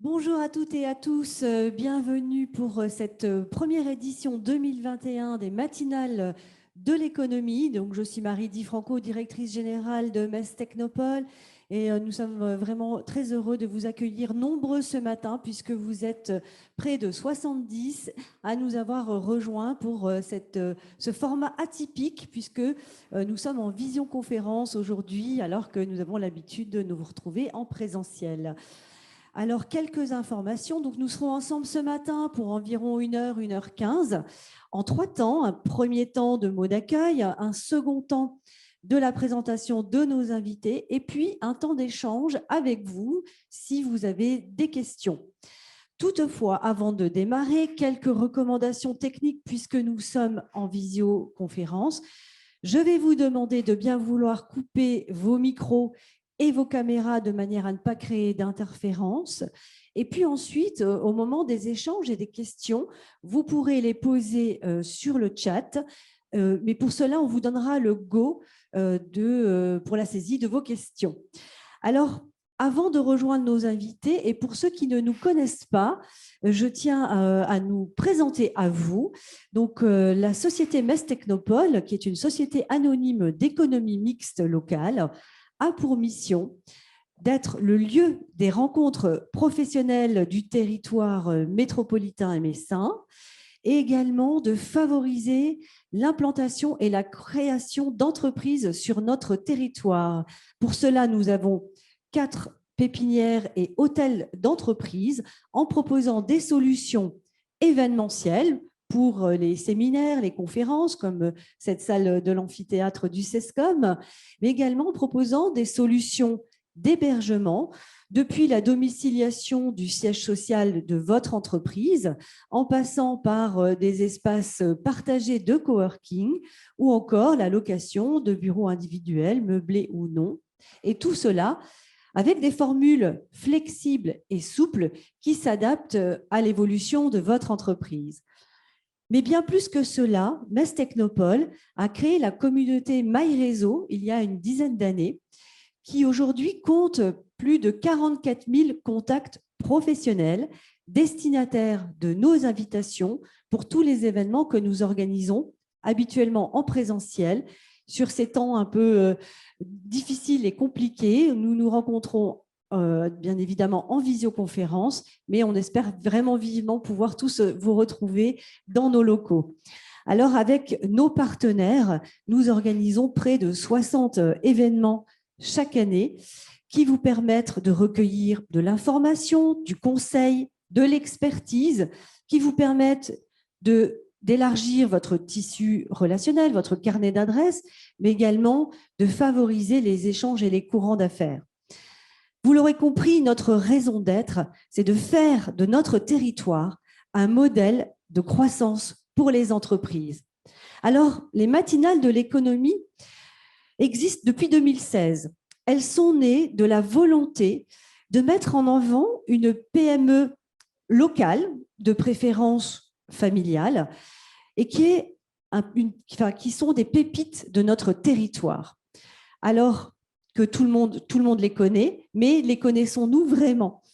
Bonjour à toutes et à tous, bienvenue pour cette première édition 2021 des matinales de l'économie. Donc, je suis Marie Di Franco, directrice générale de Metz Technopole, et nous sommes vraiment très heureux de vous accueillir nombreux ce matin puisque vous êtes près de 70 à nous avoir rejoints pour ce format atypique puisque nous sommes en visioconférence aujourd'hui alors que nous avons l'habitude de nous retrouver en présentiel. Alors, quelques informations. Donc, nous serons ensemble ce matin pour environ 1 heure en 3 temps. Un premier temps de mots d'accueil, un second temps de la présentation de nos invités et puis un temps d'échange avec vous si vous avez des questions. Toutefois, avant de démarrer, quelques recommandations techniques puisque nous sommes en visioconférence. Je vais vous demander de bien vouloir couper vos micros et vos caméras de manière à ne pas créer d'interférences. Et puis ensuite, au moment des échanges et des questions, vous pourrez les poser sur le chat. Mais pour cela, on vous donnera le go pour la saisie de vos questions. Alors, avant de rejoindre nos invités, et pour ceux qui ne nous connaissent pas, je tiens à nous présenter à vous. Donc, la société Metz Technopole, qui est une société anonyme d'économie mixte locale, a pour mission d'être le lieu des rencontres professionnelles du territoire métropolitain et messin, et également de favoriser l'implantation et la création d'entreprises sur notre territoire. Pour cela, nous avons 4 pépinières et hôtels d'entreprise en proposant des solutions événementielles pour les séminaires, les conférences, comme cette salle de l'amphithéâtre du CESCOM, mais également en proposant des solutions d'hébergement depuis la domiciliation du siège social de votre entreprise, en passant par des espaces partagés de coworking ou encore la location de bureaux individuels, meublés ou non. Et tout cela avec des formules flexibles et souples qui s'adaptent à l'évolution de votre entreprise. Mais bien plus que cela, Metz Technopole a créé la communauté MyRéseau il y a une dizaine d'années, qui aujourd'hui compte plus de 44 000 contacts professionnels destinataires de nos invitations pour tous les événements que nous organisons, habituellement en présentiel. Sur ces temps un peu difficiles et compliqués, nous nous rencontrons bien évidemment en visioconférence, mais on espère vraiment vivement pouvoir tous vous retrouver dans nos locaux. Alors, avec nos partenaires, nous organisons près de 60 événements chaque année qui vous permettent de recueillir de l'information, du conseil, de l'expertise, qui vous permettent d'élargir votre tissu relationnel, votre carnet d'adresses, mais également de favoriser les échanges et les courants d'affaires. Vous l'aurez compris, notre raison d'être, c'est de faire de notre territoire un modèle de croissance pour les entreprises. Alors, les matinales de l'économie existent depuis 2016. Elles sont nées de la volonté de mettre en avant une PME locale, de préférence familiale, et qui sont des pépites de notre territoire. Alors que tout le monde les connaît, mais les connaissons-nous vraiment?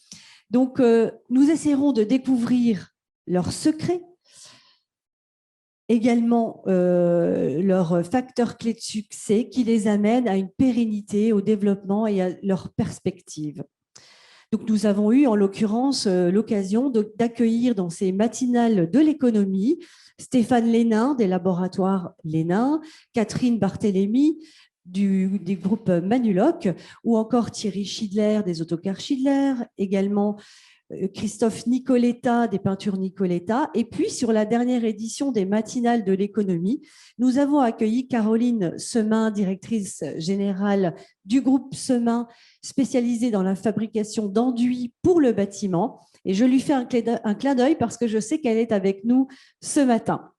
Donc, nous essaierons de découvrir leurs secrets, également leurs facteurs clés de succès qui les amènent à une pérennité, au développement et à leurs perspectives. Donc, nous avons eu en l'occurrence l'occasion d'accueillir dans ces matinales de l'économie Stéphane Lénin des laboratoires Lénin, Catherine Barthélémy du groupe Manuloc, ou encore Thierry Schidler des autocars Schidler, également Christophe Nicoletta des peintures Nicoletta. Et puis, sur la dernière édition des matinales de l'économie, nous avons accueilli Caroline Semin, directrice générale du groupe Semin, spécialisée dans la fabrication d'enduits pour le bâtiment. Et je lui fais un clin d'œil parce que je sais qu'elle est avec nous ce matin.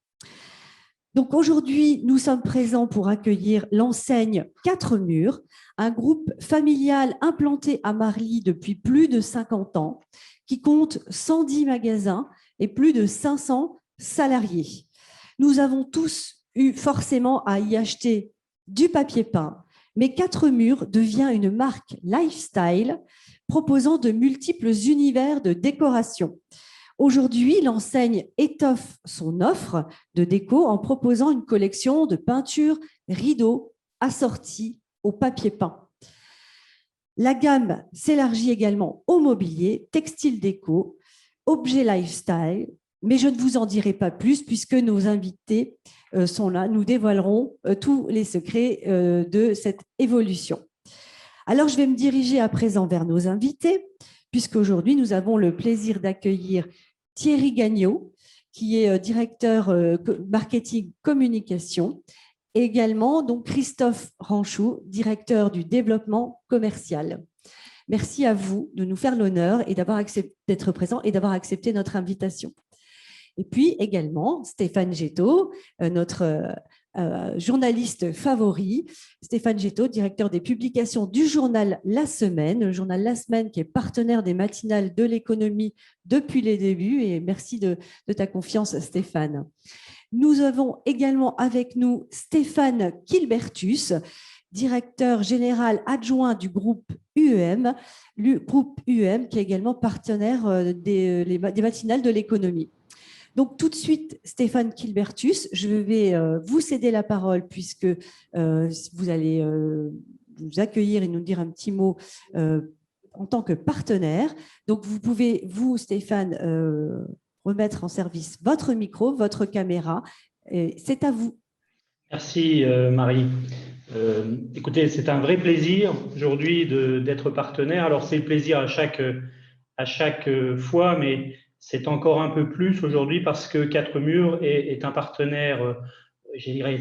Donc aujourd'hui, nous sommes présents pour accueillir l'enseigne 4 Murs, un groupe familial implanté à Marly depuis plus de 50 ans, qui compte 110 magasins et plus de 500 salariés. Nous avons tous eu forcément à y acheter du papier peint, mais 4 Murs devient une marque lifestyle proposant de multiples univers de décoration. Aujourd'hui, l'enseigne étoffe son offre de déco en proposant une collection de peintures, rideaux assortis au papier peint. La gamme s'élargit également au mobilier, textile déco, objets lifestyle, mais je ne vous en dirai pas plus puisque nos invités sont là. Nous dévoilerons tous les secrets de cette évolution. Alors, je vais me diriger à présent vers nos invités, puisqu'aujourd'hui, nous avons le plaisir d'accueillir Thierry Gagnon, qui est directeur marketing communication, et également donc Christophe Ranchou, directeur du développement commercial. Merci à vous de nous faire l'honneur et d'être présent et d'avoir accepté notre invitation. Et puis également Stéphane Getto, notre journaliste favori. Stéphane Getto, directeur des publications du journal La Semaine, le journal La Semaine qui est partenaire des matinales de l'économie depuis les débuts. Et merci de ta confiance, Stéphane. Nous avons également avec nous Stéphane Kilbertus, directeur général adjoint du groupe UEM, le groupe UEM qui est également partenaire des matinales de l'économie. Donc, tout de suite, Stéphane Kilbertus, je vais vous céder la parole puisque vous allez vous accueillir et nous dire un petit mot en tant que partenaire. Donc, vous pouvez, vous, Stéphane, remettre en service votre micro, votre caméra. C'est à vous. Merci, Marie. Écoutez, c'est un vrai plaisir aujourd'hui d'être partenaire. Alors, c'est le plaisir à chaque fois, mais c'est encore un peu plus aujourd'hui parce que Quatre Murs est un partenaire, je dirais,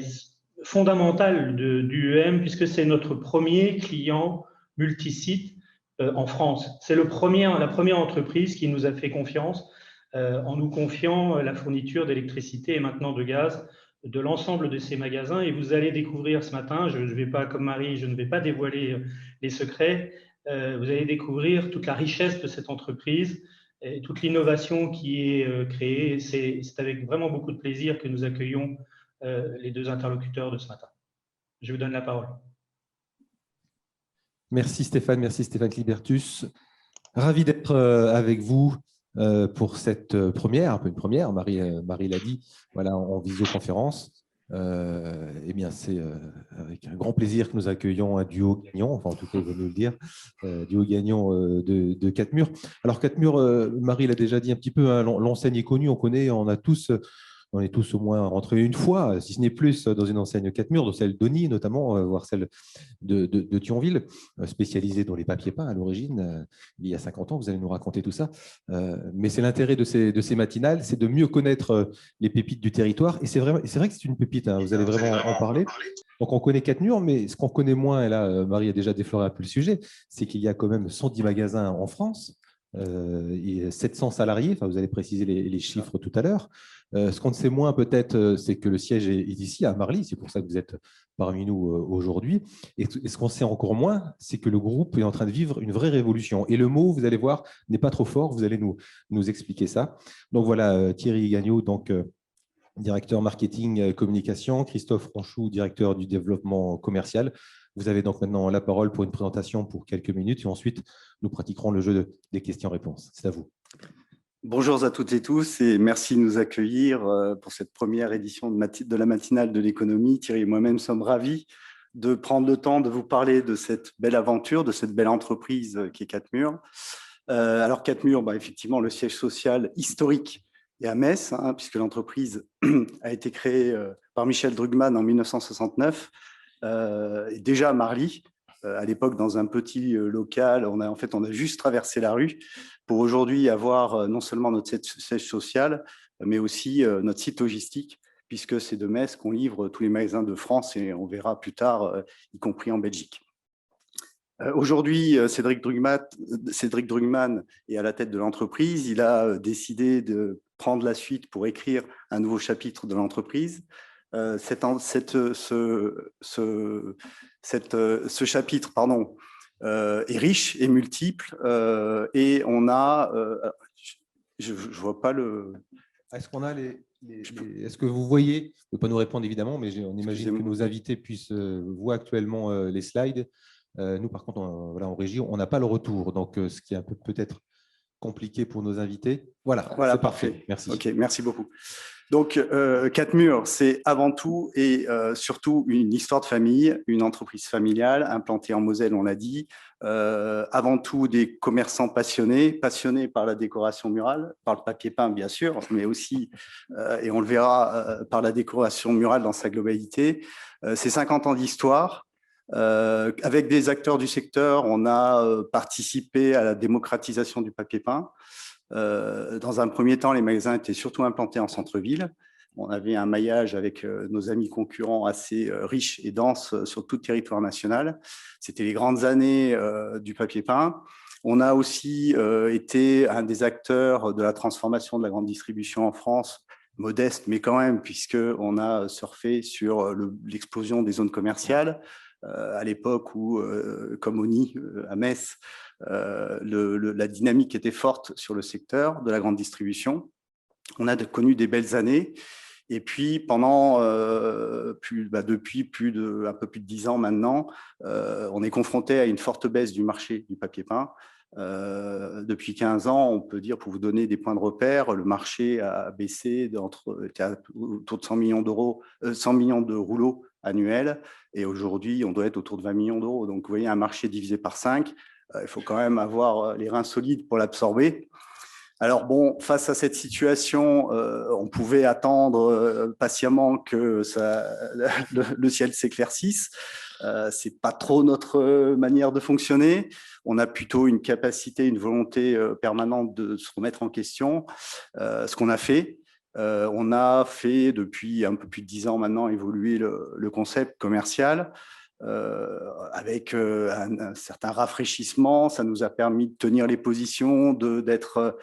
fondamental du UEM puisque c'est notre premier client multisite en France. C'est la première entreprise qui nous a fait confiance en nous confiant la fourniture d'électricité et maintenant de gaz de l'ensemble de ces magasins. Et vous allez découvrir ce matin, je ne vais pas, comme Marie, je ne vais pas dévoiler les secrets, vous allez découvrir toute la richesse de cette entreprise, et toute l'innovation qui est créée. C'est avec vraiment beaucoup de plaisir que nous accueillons les deux interlocuteurs de ce matin. Je vous donne la parole. Merci Stéphane Kilbertus. Ravi d'être avec vous pour cette première, un peu une première, Marie l'a dit, voilà, en visioconférence. Eh bien, c'est avec un grand plaisir que nous accueillons un duo gagnant, enfin en tout cas, il va nous le dire, duo gagnant de Quatre Murs. Alors, Quatre Murs, Marie l'a déjà dit un petit peu, hein, l'enseigne est connue, on connaît, on est tous au moins rentrés une fois, si ce n'est plus, dans une enseigne Quatre Murs, dans celle d'Ony notamment, voire celle de Thionville, spécialisée dans les papiers peints à l'origine, il y a 50 ans, vous allez nous raconter tout ça. Mais c'est l'intérêt de ces matinales, c'est de mieux connaître les pépites du territoire. Et c'est vrai que c'est une pépite, hein, vous allez vraiment en parler. Donc on connaît Quatre Murs, mais ce qu'on connaît moins, et là Marie a déjà défloré un peu le sujet, c'est qu'il y a quand même 110 magasins en France, et 700 salariés, enfin, vous allez préciser les chiffres tout à l'heure. Ce qu'on ne sait moins peut-être, c'est que le siège est ici à Marly, c'est pour ça que vous êtes parmi nous aujourd'hui. Et ce qu'on sait encore moins, c'est que le groupe est en train de vivre une vraie révolution. Et le mot, vous allez voir, n'est pas trop fort, vous allez nous expliquer ça. Donc voilà, Thierry Gagnon, donc, directeur marketing communication, Christophe Ranchou, directeur du développement commercial. Vous avez donc maintenant la parole pour une présentation pour quelques minutes et ensuite nous pratiquerons le jeu des questions-réponses. C'est à vous. Bonjour à toutes et tous et merci de nous accueillir pour cette première édition de la matinale de l'économie. Thierry et moi-même sommes ravis de prendre le temps de vous parler de cette belle aventure, de cette belle entreprise qui est Quatre Murs. Alors Quatre Murs, effectivement, le siège social historique est à Metz, hein, puisque l'entreprise a été créée par Michel Drugman en 1969. Déjà à Marly, à l'époque dans un petit local, on a juste traversé la rue pour aujourd'hui avoir non seulement notre siège social, mais aussi notre site logistique, puisque c'est de Metz qu'on livre tous les magasins de France et on verra plus tard, y compris en Belgique. Aujourd'hui, Cédric Drugman est à la tête de l'entreprise. Il a décidé de prendre la suite pour écrire un nouveau chapitre de l'entreprise. Ce chapitre est riche et multiple et on a… je ne vois pas le… Est-ce qu'on a est-ce que vous voyez, vous ne pouvez pas nous répondre évidemment, mais on imagine que nos invités puissent voir actuellement les slides. Nous, par contre, voilà, en régie, on n'a pas le retour, donc ce qui est un peu peut-être compliqué pour nos invités. Voilà, Voilà, c'est parfait. parfait. Merci. Ok, merci beaucoup. Donc, Catmur, c'est avant tout et surtout une histoire de famille, une entreprise familiale implantée en Moselle, on l'a dit. Avant tout, des commerçants passionnés par la décoration murale, par le papier peint, bien sûr, mais aussi, et on le verra, par la décoration murale dans sa globalité. C'est 50 ans d'histoire. Avec des acteurs du secteur, on a participé à la démocratisation du papier peint. Dans un premier temps, les magasins étaient surtout implantés en centre-ville. On avait un maillage avec nos amis concurrents assez riche et dense sur tout le territoire national. C'était les grandes années du papier peint. On a aussi été un des acteurs de la transformation de la grande distribution en France, modeste, mais quand même, puisqu'on a surfé sur l'explosion des zones commerciales. À l'époque où, comme Oni à Metz, la dynamique était forte sur le secteur de la grande distribution. On a connu des belles années. Et puis, depuis un peu plus de 10 ans maintenant, on est confronté à une forte baisse du marché du papier peint. Depuis 15 ans, on peut dire, pour vous donner des points de repère, le marché a baissé autour de 100 millions d'euros, 100 millions de rouleaux annuels. Et aujourd'hui, on doit être autour de 20 millions d'euros. Donc, vous voyez, un marché divisé par 5, il faut quand même avoir les reins solides pour l'absorber. Alors bon, face à cette situation, on pouvait attendre patiemment que le ciel s'éclaircisse. C'est pas trop notre manière de fonctionner. On a plutôt une capacité, une volonté permanente de se remettre en question. Ce qu'on a fait, on a fait depuis un peu plus de 10 ans maintenant évoluer le concept commercial. Avec un certain rafraîchissement, ça nous a permis de tenir les positions, d'être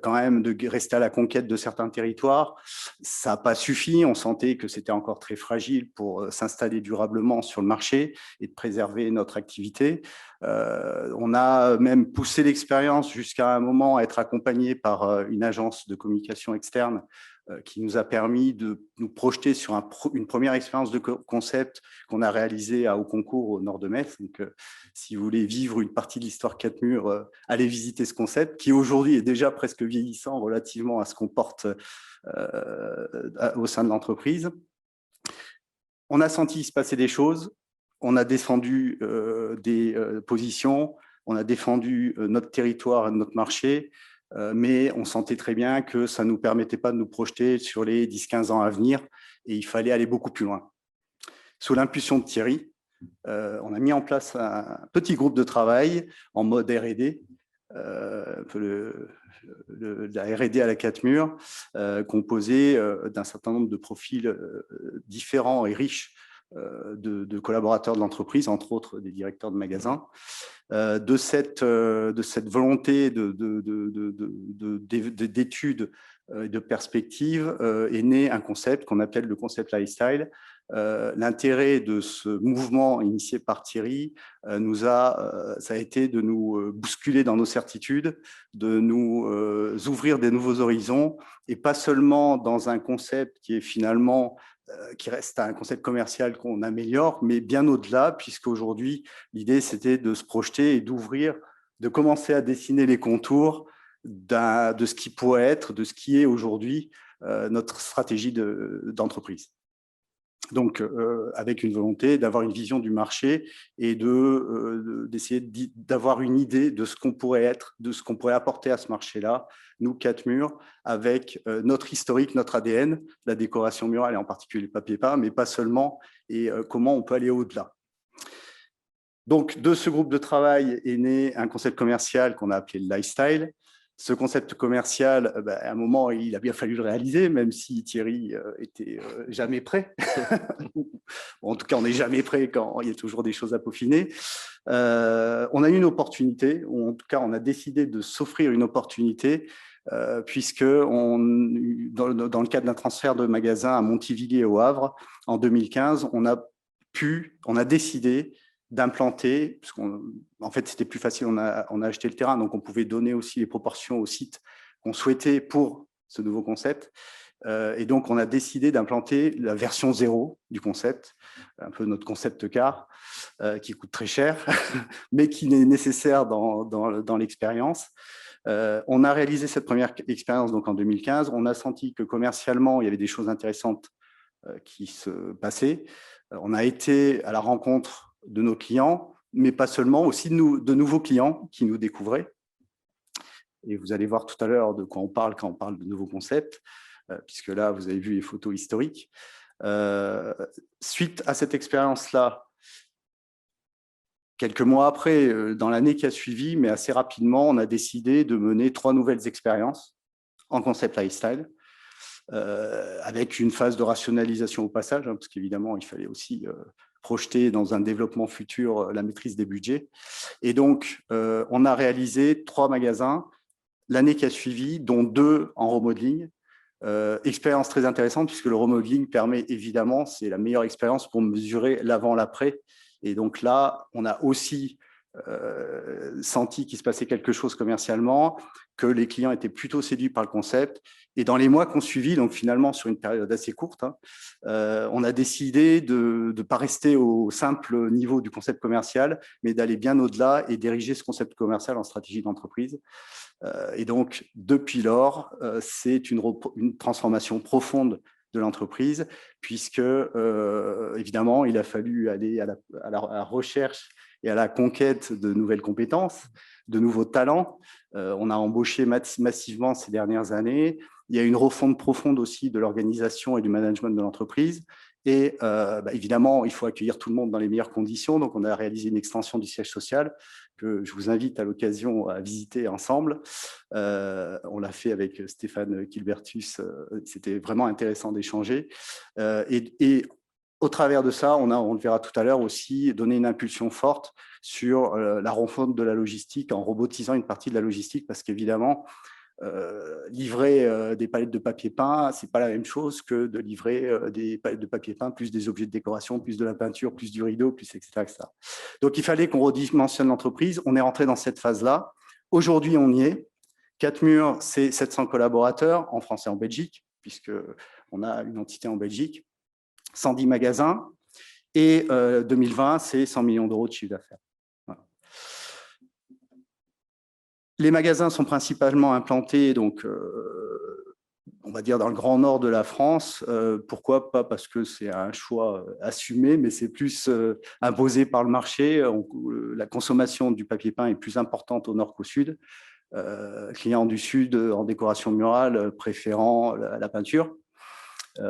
quand même, de rester à la conquête de certains territoires. Ça n'a pas suffi, on sentait que c'était encore très fragile pour s'installer durablement sur le marché et de préserver notre activité. On a même poussé l'expérience jusqu'à un moment à être accompagné par une agence de communication externe qui nous a permis de nous projeter sur une première expérience de concept qu'on a réalisée au concours au nord de Metz. Donc, si vous voulez vivre une partie de l'histoire Catmur, allez visiter ce concept qui aujourd'hui est déjà presque vieillissant relativement à ce qu'on porte au sein de l'entreprise. On a senti se passer des choses, on a défendu des positions, on a défendu notre territoire, notre marché, mais on sentait très bien que ça ne nous permettait pas de nous projeter sur les 10-15 ans à venir et il fallait aller beaucoup plus loin. Sous l'impulsion de Thierry, on a mis en place un petit groupe de travail en mode R&D, un peu la R&D à la Catmur, composé d'un certain nombre de profils différents et riches de collaborateurs de l'entreprise, entre autres des directeurs de magasins. De cette volonté d'études et de perspectives est né un concept qu'on appelle le concept lifestyle. L'intérêt de ce mouvement initié par Thierry ça a été de nous bousculer dans nos certitudes, de nous ouvrir des nouveaux horizons et pas seulement dans un concept qui est finalement qui reste un concept commercial qu'on améliore, mais bien au-delà, puisqu'aujourd'hui, l'idée, c'était de se projeter et d'ouvrir, de commencer à dessiner les contours de ce qui pourrait être, de ce qui est aujourd'hui notre stratégie d'entreprise. Donc, avec une volonté d'avoir une vision du marché et d'essayer d'avoir une idée de ce qu'on pourrait être, de ce qu'on pourrait apporter à ce marché-là, nous, Catmur, avec notre historique, notre ADN, la décoration murale et en particulier le papier peint, mais pas seulement, et comment on peut aller au-delà. Donc, de ce groupe de travail est né un concept commercial qu'on a appelé le lifestyle. Ce concept commercial, à un moment, il a bien fallu le réaliser, même si Thierry était jamais prêt. En tout cas, on n'est jamais prêt quand il y a toujours des choses à peaufiner. On a eu une opportunité, ou en tout cas, on a décidé de s'offrir une opportunité, puisque dans le cadre d'un transfert de magasin à Montivilliers au Havre, en 2015, on a décidé d'implanter, parce qu'en fait, c'était plus facile, on a acheté le terrain, donc on pouvait donner aussi les proportions au site qu'on souhaitait pour ce nouveau concept. Et donc, on a décidé d'implanter la version 0 du concept, un peu notre concept car, qui coûte très cher, mais qui est nécessaire dans l'expérience. On a réalisé cette première expérience donc en 2015. On a senti que commercialement, il y avait des choses intéressantes qui se passaient. On a été à la rencontre de nos clients, mais pas seulement, aussi de nouveaux clients qui nous découvraient. Et vous allez voir tout à l'heure de quoi on parle quand on parle de nouveaux concepts, puisque là, vous avez vu les photos historiques. Suite à cette expérience-là, quelques mois après, dans l'année qui a suivi, mais assez rapidement, on a décidé de mener 3 nouvelles expériences en concept lifestyle, avec une phase de rationalisation au passage, parce qu'évidemment, il fallait aussi projeter dans un développement futur la maîtrise des budgets. Et donc, on a réalisé 3 magasins l'année qui a suivi, dont 2 en remodeling. Expérience très intéressante, puisque le remodeling permet évidemment, c'est la meilleure expérience pour mesurer l'avant, l'après. Et donc là, on a aussi senti qu'il se passait quelque chose commercialement, que les clients étaient plutôt séduits par le concept. Et dans les mois qu'on suivit, donc finalement sur une période assez courte, on a décidé de ne pas rester au simple niveau du concept commercial, mais d'aller bien au-delà et d'ériger ce concept commercial en stratégie d'entreprise. Et donc, depuis lors, c'est une transformation profonde de l'entreprise, puisque, évidemment, il a fallu aller à la recherche et à la conquête de nouvelles compétences, de nouveaux talents. On a embauché massivement ces dernières années. Il y a une refonte profonde aussi de l'organisation et du management de l'entreprise. Et évidemment, il faut accueillir tout le monde dans les meilleures conditions. Donc, on a réalisé une extension du siège social que je vous invite à l'occasion à visiter ensemble. On l'a fait avec Stéphane Kilbertus. C'était vraiment intéressant d'échanger. Et au travers de ça, on le verra tout à l'heure aussi, donner une impulsion forte sur la refonte de la logistique en robotisant une partie de la logistique parce qu'évidemment, livrer des palettes de papier peint, ce n'est pas la même chose que de livrer des palettes de papier peint, plus des objets de décoration, plus de la peinture, plus du rideau, plus etc. etc. Donc, il fallait qu'on redimensionne l'entreprise. On est rentré dans cette phase-là. Aujourd'hui, on y est. 4 murs, c'est 700 collaborateurs en France et en Belgique, puisqu'on a une entité en Belgique, 110 magasins, et 2020, c'est 100 millions d'euros de chiffre d'affaires. Les magasins sont principalement implantés, donc, on va dire, dans le grand nord de la France. Pourquoi? Pas parce que c'est un choix assumé, mais c'est plus imposé par le marché. La consommation du papier peint est plus importante au nord qu'au sud. Clients du sud en décoration murale préférant la peinture.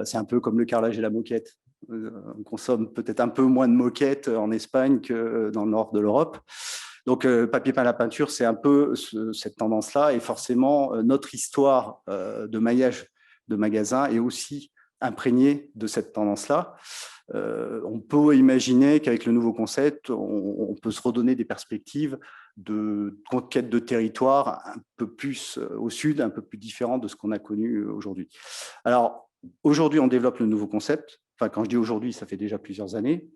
C'est un peu comme le carrelage et la moquette. On consomme peut-être un peu moins de moquettes en Espagne que dans le nord de l'Europe. Donc, papier peint à la peinture, c'est un peu cette tendance-là. Et forcément, notre histoire de maillage de magasins est aussi imprégnée de cette tendance-là. On peut imaginer qu'avec le nouveau concept, on peut se redonner des perspectives de conquête de territoire un peu plus au sud, un peu plus différent de ce qu'on a connu aujourd'hui. Alors, aujourd'hui, on développe le nouveau concept. Enfin, quand je dis aujourd'hui, ça fait déjà plusieurs années.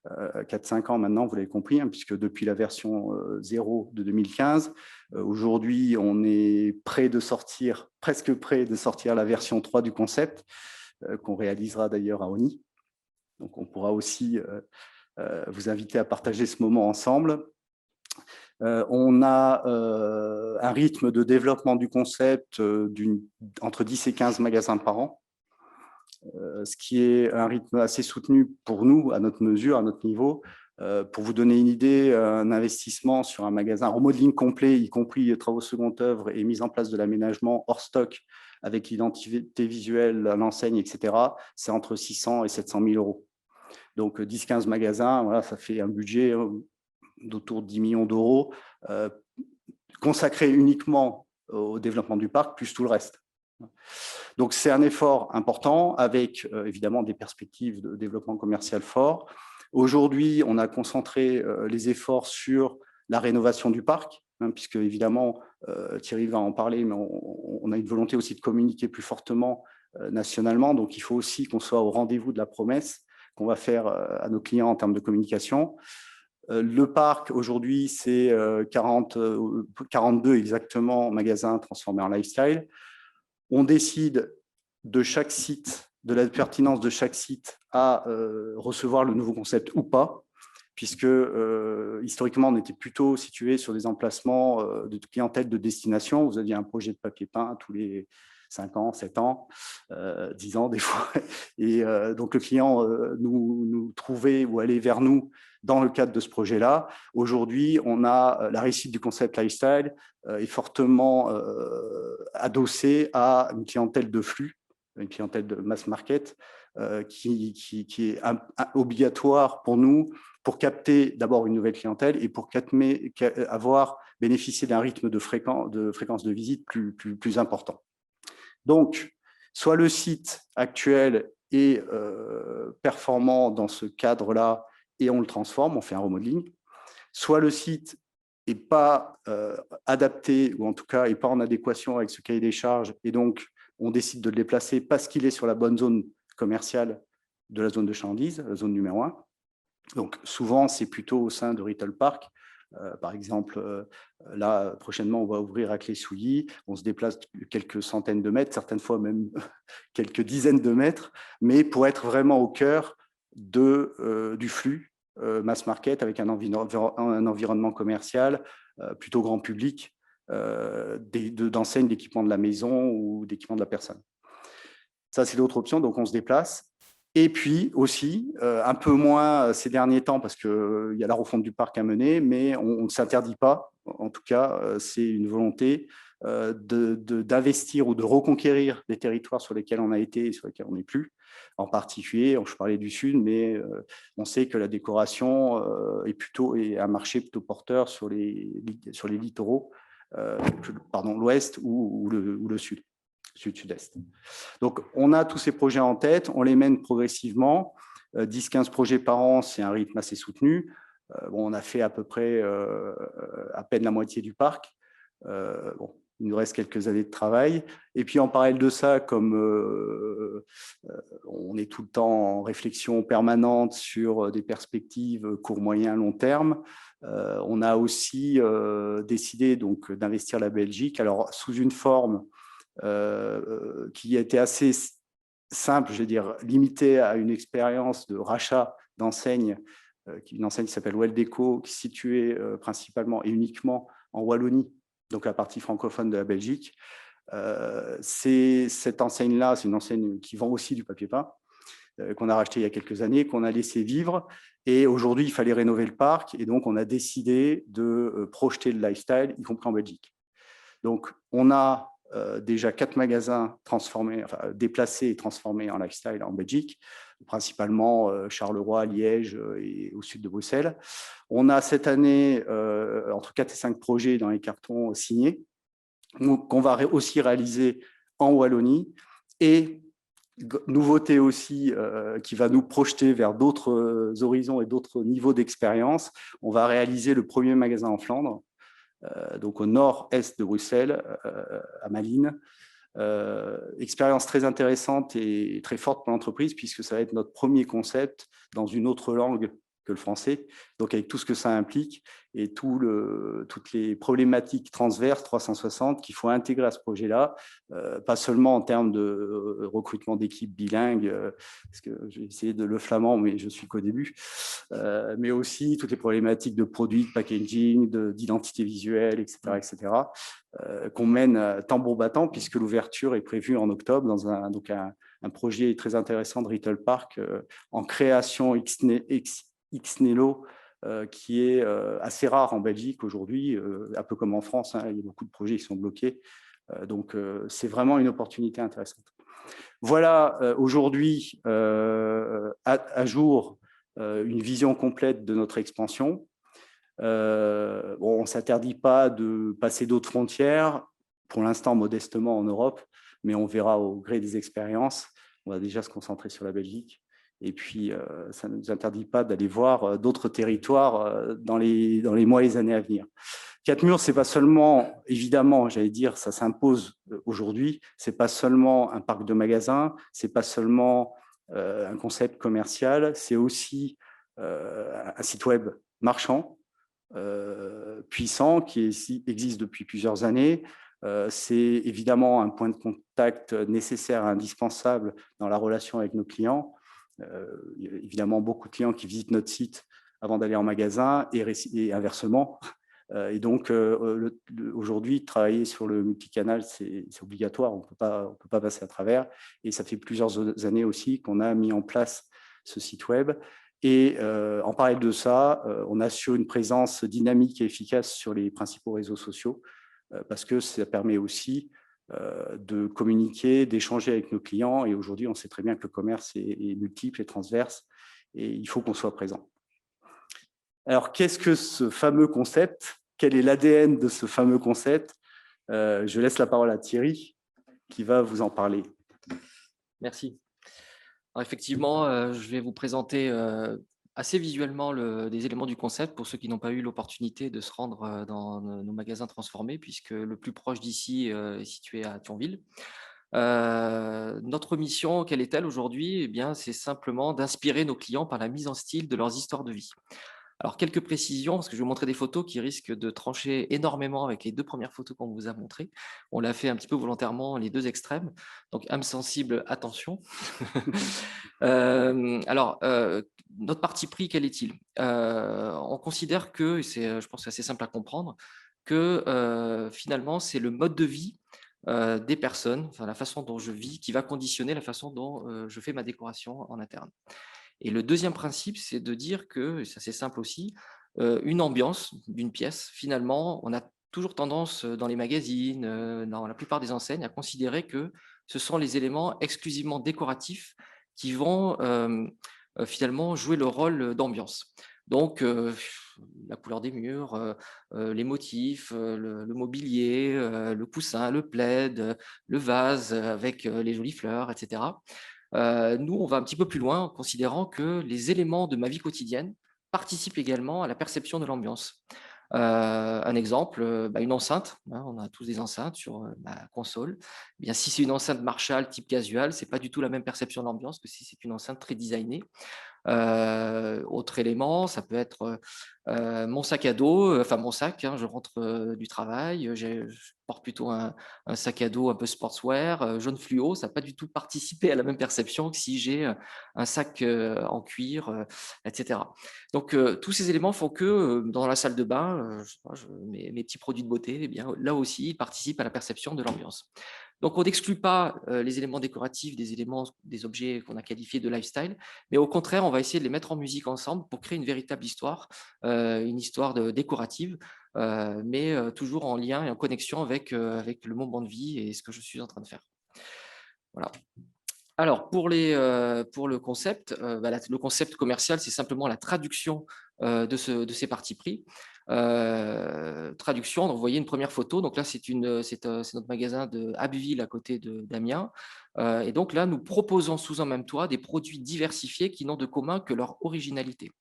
4-5 ans maintenant, vous l'avez compris, hein, puisque depuis la version 0 de 2015, aujourd'hui, on est presque prêt de sortir la version 3 du concept, qu'on réalisera d'ailleurs à Oni. Donc, on pourra aussi vous inviter à partager ce moment ensemble. On a un rythme de développement du concept entre 10 et 15 magasins par an. Ce qui est un rythme assez soutenu pour nous, à notre mesure, à notre niveau. Pour vous donner une idée, un investissement sur un magasin, un remodeling complet, y compris travaux seconde œuvre et mise en place de l'aménagement hors stock, avec l'identité visuelle, l'enseigne, etc., c'est entre 600 et 700 000 euros. Donc, 10-15 magasins, voilà, ça fait un budget d'autour de 10 millions d'euros consacré uniquement au développement du parc, plus tout le reste. Donc, c'est un effort important avec évidemment des perspectives de développement commercial fort. Aujourd'hui, on a concentré les efforts sur la rénovation du parc, hein, puisque évidemment, Thierry va en parler, mais on a une volonté aussi de communiquer plus fortement nationalement. Donc, il faut aussi qu'on soit au rendez-vous de la promesse qu'on va faire à nos clients en termes de communication. Le parc, aujourd'hui, c'est 42 exactement magasins transformés en lifestyle. On décide de chaque site, de la pertinence de chaque site à recevoir le nouveau concept ou pas, puisque historiquement, on était plutôt situé sur des emplacements de clientèle de destination. Vous aviez un projet de papier peint tous les 5 ans, 7 ans, 10 ans des fois. Et donc, le client nous trouvait ou allait vers nous dans le cadre de ce projet-là. Aujourd'hui, on a la réussite du concept lifestyle est fortement adossée à une clientèle de flux, une clientèle de mass market qui est obligatoire pour nous pour capter d'abord une nouvelle clientèle et pour bénéficier d'un rythme de fréquence de visite plus important. Donc, soit le site actuel est performant dans ce cadre-là et on le transforme, on fait un remodeling, soit le site n'est pas adapté ou en tout cas n'est pas en adéquation avec ce cahier des charges et donc on décide de le déplacer parce qu'il est sur la bonne zone commerciale de la zone de chalandise, la zone numéro 1. Donc, souvent, c'est plutôt au sein de Retail Park. Par exemple, là, prochainement, on va ouvrir à Clé-Souilly. On se déplace quelques centaines de mètres, certaines fois même quelques dizaines de mètres, mais pour être vraiment au cœur du flux mass market avec un environnement commercial plutôt grand public, d'enseignes d'équipement de la maison ou d'équipement de la personne. Ça, c'est l'autre option. Donc, on se déplace. Et puis aussi, un peu moins ces derniers temps, parce qu'il y a la refonte du parc à mener, mais on ne s'interdit pas, en tout cas, c'est une volonté d'investir ou de reconquérir des territoires sur lesquels on a été et sur lesquels on n'est plus. En particulier, je parlais du Sud, mais on sait que la décoration est un marché plutôt porteur sur les littoraux, l'Ouest ou le Sud. Sud-Est. Donc, on a tous ces projets en tête, on les mène progressivement. 10-15 projets par an, c'est un rythme assez soutenu. On a fait à peu près à peine la moitié du parc. Il nous reste quelques années de travail. Et puis, en parallèle de ça, comme on est tout le temps en réflexion permanente sur des perspectives court, moyen, long terme, on a aussi décidé d'investir la Belgique, alors sous une forme qui était assez simple, je veux dire, limitée à une expérience de rachat d'enseigne, une enseigne qui s'appelle Weldeco, qui est située principalement et uniquement en Wallonie, donc la partie francophone de la Belgique. Cette enseigne-là, c'est une enseigne qui vend aussi du papier peint, qu'on a racheté il y a quelques années, qu'on a laissé vivre. Et aujourd'hui, il fallait rénover le parc. Et donc, on a décidé de projeter le lifestyle, y compris en Belgique. Donc, on a déjà 4 magasins déplacés et transformés en lifestyle en Belgique, principalement Charleroi, Liège et au sud de Bruxelles. On a cette année entre 4 et 5 projets dans les cartons signés, qu'on va aussi réaliser en Wallonie. Et nouveauté aussi qui va nous projeter vers d'autres horizons et d'autres niveaux d'expérience, on va réaliser le premier magasin en Flandre, donc au nord-est de Bruxelles, à Malines. Expérience très intéressante et très forte pour l'entreprise, puisque ça va être notre premier concept dans une autre langue que le français, donc avec tout ce que ça implique et toutes les problématiques transverses 360 qu'il faut intégrer à ce projet-là, pas seulement en termes de recrutement d'équipes bilingues, parce que j'ai essayé de le flamand, mais je suis qu'au début, mais aussi toutes les problématiques de produits, de packaging, d'identité visuelle, etc., qu'on mène tambour battant, puisque l'ouverture est prévue en octobre dans un projet très intéressant de Retail Park en création Xnelo, qui est assez rare en Belgique aujourd'hui, un peu comme en France, hein, il y a beaucoup de projets qui sont bloqués. Donc, c'est vraiment une opportunité intéressante. Voilà aujourd'hui à jour une vision complète de notre expansion. On ne s'interdit pas de passer d'autres frontières, pour l'instant modestement en Europe, mais on verra au gré des expériences. On va déjà se concentrer sur la Belgique. Et puis, ça ne nous interdit pas d'aller voir d'autres territoires dans les mois et les années à venir. 4 Murs, ce n'est pas seulement, évidemment, j'allais dire, ça s'impose aujourd'hui, ce n'est pas seulement un parc de magasins, ce n'est pas seulement un concept commercial, c'est aussi un site web marchand, puissant, qui existe depuis plusieurs années, C'est évidemment un point de contact nécessaire, indispensable dans la relation avec nos clients. Il y a évidemment beaucoup de clients qui visitent notre site avant d'aller en magasin et inversement. Et donc, aujourd'hui, travailler sur le multicanal, c'est obligatoire, on ne peut pas passer à travers. Et ça fait plusieurs années aussi qu'on a mis en place ce site web. Et en parallèle de ça, on assure une présence dynamique et efficace sur les principaux réseaux sociaux, parce que ça permet aussi de communiquer, d'échanger avec nos clients. Et aujourd'hui, on sait très bien que le commerce est multiple et transverse, et il faut qu'on soit présent. Alors, qu'est-ce que ce fameux concept? Quel est l'ADN de ce fameux concept? Je laisse la parole à Thierry, qui va vous en parler. Merci. Alors effectivement, je vais vous présenter assez visuellement des éléments du concept pour ceux qui n'ont pas eu l'opportunité de se rendre dans nos magasins transformés, puisque le plus proche d'ici est situé à Thionville. Notre mission, quelle est-elle aujourd'hui? Eh bien, c'est simplement d'inspirer nos clients par la mise en style de leurs histoires de vie. Alors, quelques précisions, parce que je vais vous montrer des photos qui risquent de trancher énormément avec les deux premières photos qu'on vous a montrées. On l'a fait un petit peu volontairement, les deux extrêmes. Donc, âme sensible, attention. Notre parti pris, quel est-il? On considère que, et je pense que c'est assez simple à comprendre, que finalement, c'est le mode de vie des personnes, enfin la façon dont je vis, qui va conditionner la façon dont je fais ma décoration en interne. Et le deuxième principe, c'est de dire que, et ça c'est simple aussi, une ambiance d'une pièce, finalement, on a toujours tendance dans les magazines, dans la plupart des enseignes, à considérer que ce sont les éléments exclusivement décoratifs qui vont finalement jouer le rôle d'ambiance. Donc, la couleur des murs, les motifs, le mobilier, le coussin, le plaid, le vase avec les jolies fleurs, etc. Nous, on va un petit peu plus loin en considérant que les éléments de ma vie quotidienne participent également à la perception de l'ambiance. Un exemple, une enceinte, hein, on a tous des enceintes sur ma console. Eh bien, si c'est une enceinte Marshall type casual, c'est pas du tout la même perception de l'ambiance que si c'est une enceinte très designée. Autre élément, ça peut être mon sac à dos, enfin mon sac, hein, je rentre du travail, je porte plutôt un sac à dos un peu sportswear, jaune fluo, ça n'a pas du tout participé à la même perception que si j'ai un sac en cuir, etc. Donc tous ces éléments font que dans la salle de bain, mes petits produits de beauté, eh bien, là aussi, ils participent à la perception de l'ambiance. Donc, on n'exclut pas les éléments décoratifs des objets qu'on a qualifiés de lifestyle, mais au contraire, on va essayer de les mettre en musique ensemble pour créer une véritable histoire, une histoire décorative, mais toujours en lien et en connexion avec le moment de vie et ce que je suis en train de faire. Voilà. Alors, pour le concept, le concept commercial, c'est simplement la traduction de ces partis pris. Traduction, donc vous voyez une première photo. Donc là, c'est notre magasin de Abbeville à côté d'Amiens. Et donc là, nous proposons sous un même toit des produits diversifiés qui n'ont de commun que leur originalité.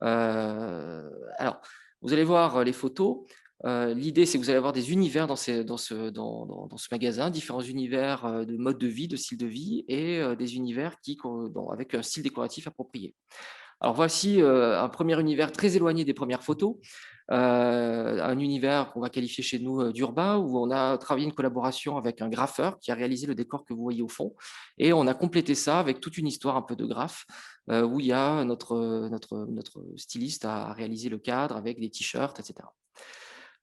Alors, vous allez voir les photos. L'idée, c'est que vous allez avoir des univers dans ce magasin, différents univers de mode de vie, de style de vie, et des univers avec un style décoratif approprié. Alors voici un premier univers très éloigné des premières photos, un univers qu'on va qualifier chez nous d'urbain, où on a travaillé une collaboration avec un graffeur qui a réalisé le décor que vous voyez au fond, et on a complété ça avec toute une histoire un peu de graphe, où il y a notre styliste a réalisé le cadre avec des t-shirts, etc.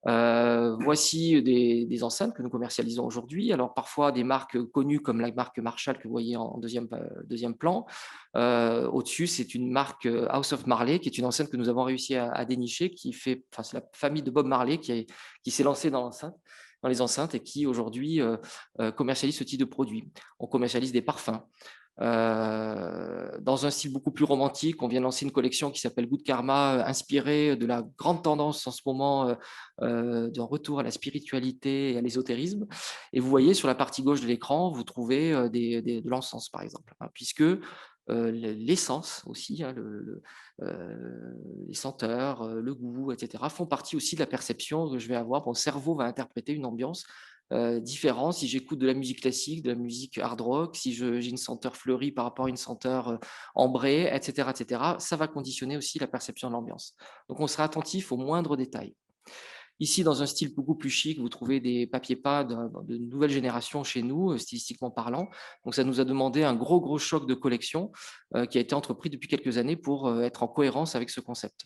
Voici des enceintes que nous commercialisons aujourd'hui. Alors parfois des marques connues comme la marque Marshall que vous voyez en deuxième plan. Au-dessus, c'est une marque House of Marley qui est une enceinte que nous avons réussi à dénicher, c'est la famille de Bob Marley qui s'est lancée dans les enceintes et qui aujourd'hui commercialise ce type de produit. On commercialise des parfums. Dans un style beaucoup plus romantique, on vient de lancer une collection qui s'appelle Good Karma, inspirée de la grande tendance en ce moment d'un retour à la spiritualité et à l'ésotérisme. Et vous voyez sur la partie gauche de l'écran, vous trouvez de l'encens par exemple, hein, puisque l'essence aussi, hein, les senteurs, le goût, etc., font partie aussi de la perception que je vais avoir. Mon cerveau va interpréter une ambiance différent si j'écoute de la musique classique, de la musique hard rock, si j'ai une senteur fleurie par rapport à une senteur ambrée, etc., etc. Ça va conditionner aussi la perception de l'ambiance. Donc, on sera attentif aux moindres détails. Ici, dans un style beaucoup plus chic, vous trouvez des papiers peints de nouvelle génération chez nous, stylistiquement parlant. Donc, ça nous a demandé un gros choc de collection qui a été entrepris depuis quelques années pour être en cohérence avec ce concept.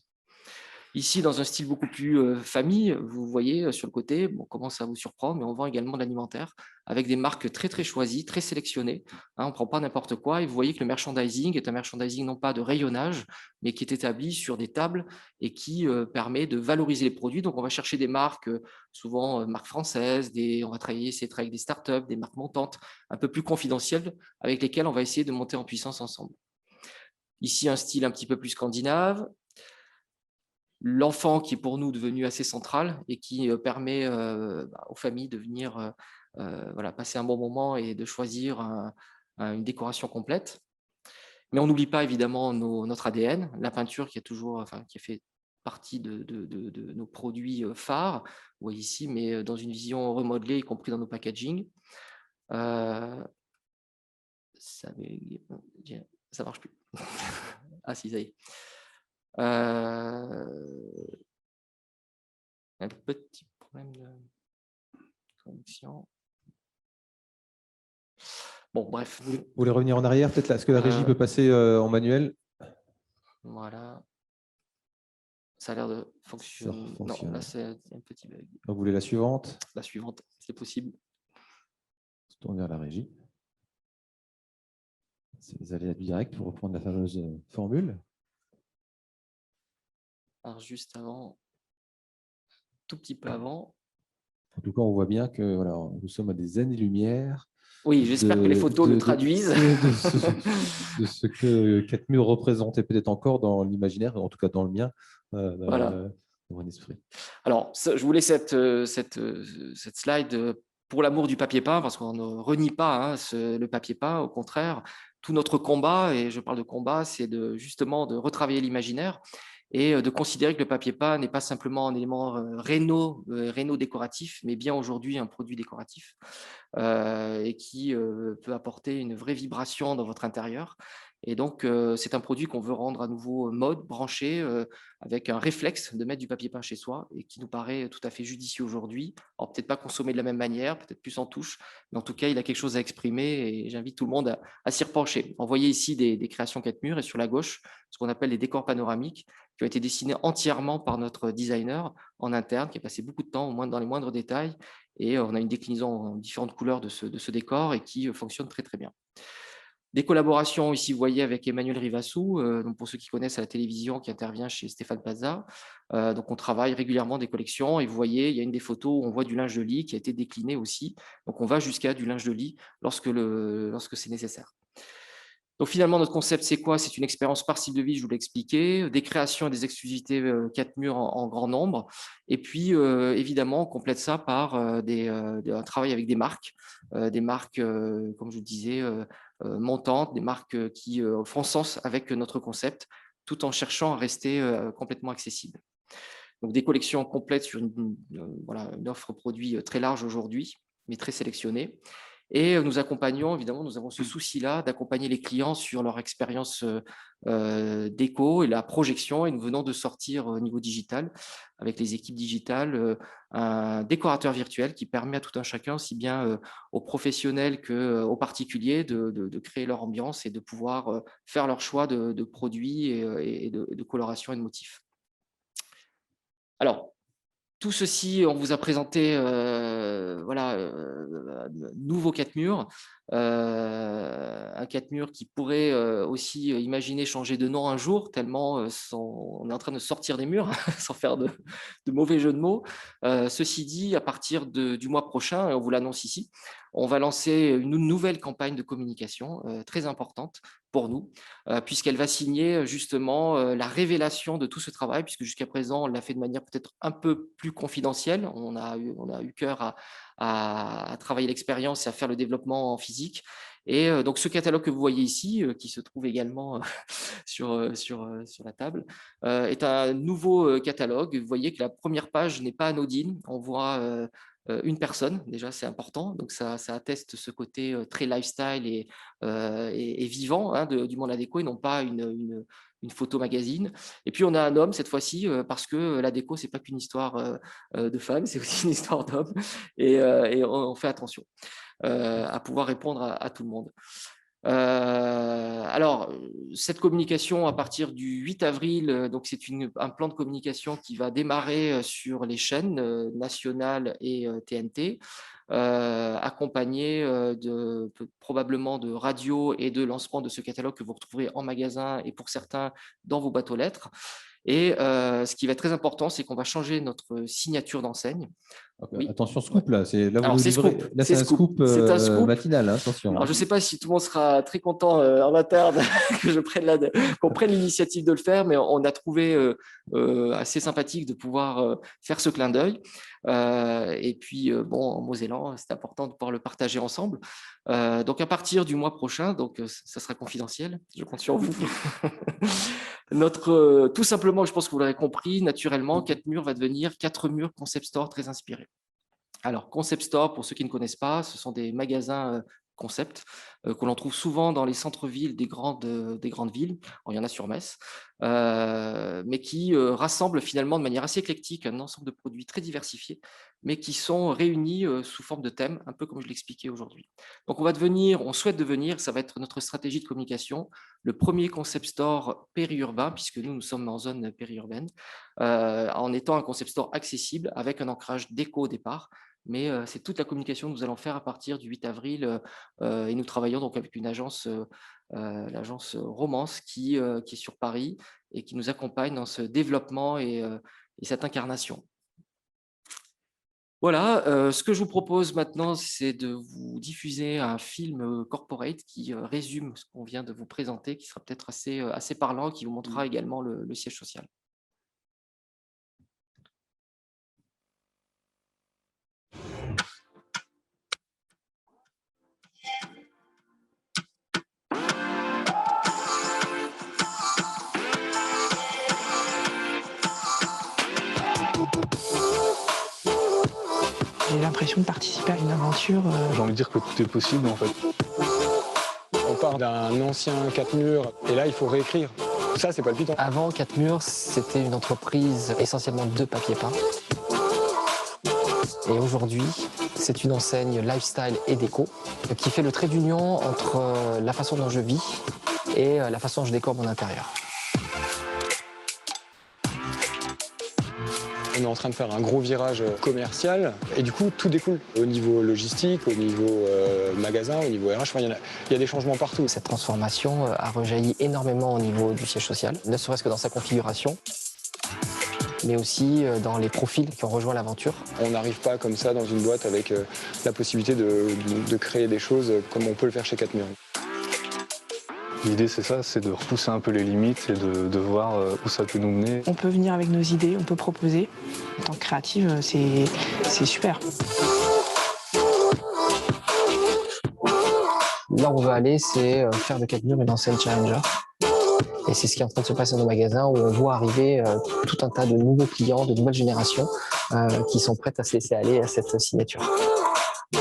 Ici, dans un style beaucoup plus famille, vous voyez sur le côté, bon, comment ça vous surprend, mais on vend également de l'alimentaire avec des marques très choisies, très sélectionnées. On ne prend pas n'importe quoi et vous voyez que le merchandising est un merchandising non pas de rayonnage, mais qui est établi sur des tables et qui permet de valoriser les produits. Donc, on va chercher des marques, souvent marques françaises, on va essayer de travailler avec des startups, des marques montantes, un peu plus confidentielles, avec lesquelles on va essayer de monter en puissance ensemble. Ici, un style un petit peu plus scandinave. L'enfant qui est pour nous devenu assez central et qui permet aux familles de venir passer un bon moment et de choisir une décoration complète. Mais on n'oublie pas évidemment notre ADN, la peinture qui a fait partie de nos produits phares. Vous voyez ici, mais dans une vision remodelée, y compris dans nos packaging. Ça marche plus. Ah si, ça y est. Un petit problème de connexion. Bon, bref. Vous voulez revenir en arrière, peut-être là? Est-ce que la régie peut passer en manuel? Voilà. Ça a l'air de fonctionner. Non, là, c'est un petit bug. Vous voulez la suivante? La suivante, c'est possible. On se tourne vers la régie. C'est les aléas du direct pour reprendre la fameuse formule. Alors, juste avant, tout petit peu avant. En tout cas, on voit bien que voilà, nous sommes à des années-lumière. Oui, j'espère que les photos le traduisent. De ce que Catmur représentait peut-être encore dans l'imaginaire, en tout cas dans le mien, voilà. dans mon esprit. Alors, je voulais cette slide pour l'amour du papier peint, parce qu'on ne renie pas le papier peint, au contraire. Tout notre combat, et je parle de combat, c'est justement de retravailler l'imaginaire et de considérer que le papier peint n'est pas simplement un élément réno décoratif, mais bien aujourd'hui un produit décoratif et qui peut apporter une vraie vibration dans votre intérieur. Et donc, c'est un produit qu'on veut rendre à nouveau mode, branché, avec un réflexe de mettre du papier peint chez soi et qui nous paraît tout à fait judicieux aujourd'hui. Alors, peut-être pas consommé de la même manière, peut-être plus en touche, mais en tout cas, il a quelque chose à exprimer et j'invite tout le monde à s'y repencher. On voyait ici des créations Catmur et sur la gauche, ce qu'on appelle les décors panoramiques qui ont été dessinés entièrement par notre designer en interne, qui a passé beaucoup de temps dans les moindres détails. Et on a une déclinaison en différentes couleurs de ce décor et qui fonctionne très bien. Des collaborations ici, vous voyez, avec Emmanuel Rivassou, donc pour ceux qui connaissent à la télévision, qui intervient chez Stéphane Plaza. Donc on travaille régulièrement des collections et vous voyez, il y a une des photos où on voit du linge de lit qui a été décliné aussi. Donc on va jusqu'à du linge de lit lorsque c'est nécessaire. Donc finalement, notre concept, c'est quoi? C'est une expérience par style de vie, je vous l'ai expliqué, des créations et des exclusivités Catmur en grand nombre. Et puis, évidemment, on complète ça par un travail avec des marques, comme je vous le disais, montantes, des marques qui font sens avec notre concept, tout en cherchant à rester complètement accessible. Donc des collections complètes sur une offre produit très large aujourd'hui, mais très sélectionnée. Et nous accompagnons, évidemment, nous avons ce souci-là d'accompagner les clients sur leur expérience déco et la projection. Et nous venons de sortir au niveau digital, avec les équipes digitales, un décorateur virtuel qui permet à tout un chacun, aussi bien aux professionnels qu'aux particuliers, de créer leur ambiance et de pouvoir faire leur choix de produits et de coloration et de motifs. Alors, tout ceci, on vous a présenté nouveau Catmur, un Catmur qui pourrait aussi imaginer changer de nom un jour, tellement on est en train de sortir des murs, sans faire de mauvais jeu de mots. Ceci dit, à partir du mois prochain, et on vous l'annonce ici, on va lancer une nouvelle campagne de communication très importante pour nous, puisqu'elle va signer justement la révélation de tout ce travail, puisque jusqu'à présent, on l'a fait de manière peut-être un peu plus confidentielle. On a eu cœur à travailler l'expérience et à faire le développement en physique. Et donc, ce catalogue que vous voyez ici, qui se trouve également sur la table, est un nouveau catalogue. Vous voyez que la première page n'est pas anodine. On voit une personne, déjà c'est important, donc ça atteste ce côté très lifestyle et vivant hein, du monde de la déco et non pas une photo magazine. Et puis on a un homme cette fois-ci parce que la déco c'est pas qu'une histoire de femmes, c'est aussi une histoire d'hommes et on fait attention à pouvoir répondre à tout le monde. Alors, cette communication à partir du 8 avril, donc c'est un plan de communication qui va démarrer sur les chaînes nationales et TNT, accompagné probablement de radio et de lancement de ce catalogue que vous retrouverez en magasin et pour certains dans vos boîtes aux lettres. Et ce qui va être très important, c'est qu'on va changer notre signature d'enseigne. Oui. Attention, scoop, là, là vous alors, nous livrez. Là, c'est un scoop matinal, hein, attention. Alors, je ne sais pas si tout le monde sera très content en interne qu'on prenne l'initiative de le faire, mais on a trouvé assez sympathique de pouvoir faire ce clin d'œil. Et puis, bon, en Mosellan, c'est important de pouvoir le partager ensemble. Donc, à partir du mois prochain, donc ça sera confidentiel, je compte sur vous. Tout simplement, je pense que vous l'aurez compris, naturellement, 4 murs va devenir 4 murs concept store très inspirés. Alors, concept store, pour ceux qui ne connaissent pas, ce sont des magasins concept que l'on trouve souvent dans les centres-villes des grandes villes. Il y en a sur Metz, mais qui rassemblent finalement de manière assez éclectique un ensemble de produits très diversifiés, mais qui sont réunis sous forme de thèmes, un peu comme je l'expliquais aujourd'hui. Donc, on souhaite devenir, ça va être notre stratégie de communication, le premier concept store périurbain, puisque nous sommes en zone périurbaine, en étant un concept store accessible avec un ancrage déco au départ. Mais c'est toute la communication que nous allons faire à partir du 8 avril et nous travaillons donc avec une agence, l'agence Romance qui est sur Paris et qui nous accompagne dans ce développement et cette incarnation. Voilà, ce que je vous propose maintenant, c'est de vous diffuser un film corporate qui résume ce qu'on vient de vous présenter, qui sera peut-être assez parlant, qui vous montrera également le siège social. J'ai l'impression de participer à une aventure. J'ai envie de dire que tout est possible en fait. On part d'un ancien 4 murs et là il faut réécrire. Ça c'est palpitant. Avant 4 murs, c'était une entreprise essentiellement de papier peint. Et aujourd'hui, c'est une enseigne lifestyle et déco qui fait le trait d'union entre la façon dont je vis et la façon dont je décore mon intérieur. On est en train de faire un gros virage commercial et du coup tout découle au niveau logistique, au niveau magasin, au niveau RH. Enfin, il y a des changements partout. Cette transformation a rejailli énormément au niveau du siège social, ne serait-ce que dans sa configuration, mais aussi dans les profils qui ont rejoint l'aventure. On n'arrive pas comme ça dans une boîte avec la possibilité de créer des choses comme on peut le faire chez 4 murs. L'idée, c'est ça, c'est de repousser un peu les limites et de voir où ça peut nous mener. On peut venir avec nos idées, on peut proposer. En tant que créative, c'est super. Là où on veut aller, c'est faire de 4 murs une enseigne challenger. Et c'est ce qui est en train de se passer dans nos magasins où on voit arriver tout un tas de nouveaux clients, de nouvelles générations qui sont prêtes à se laisser aller à cette signature.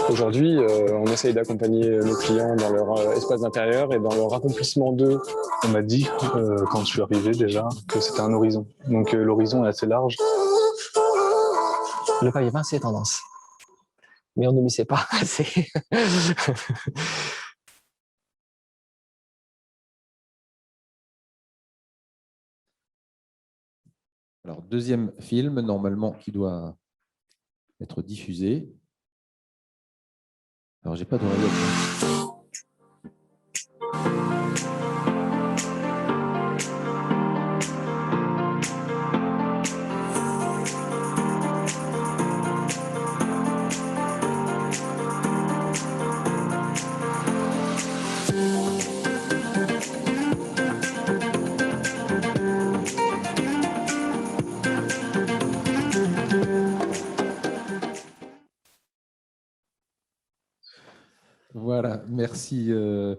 Aujourd'hui, on essaye d'accompagner nos clients dans leur espace d'intérieur et dans leur accomplissement d'eux. On m'a dit, quand je suis arrivé déjà, que c'était un horizon. Donc l'horizon est assez large. Le papier peint, c'est tendance. Mais on ne m'y sait pas assez. Alors, deuxième film, normalement, qui doit être diffusé. Alors, j'ai pas d'oreillette. Voilà, merci aux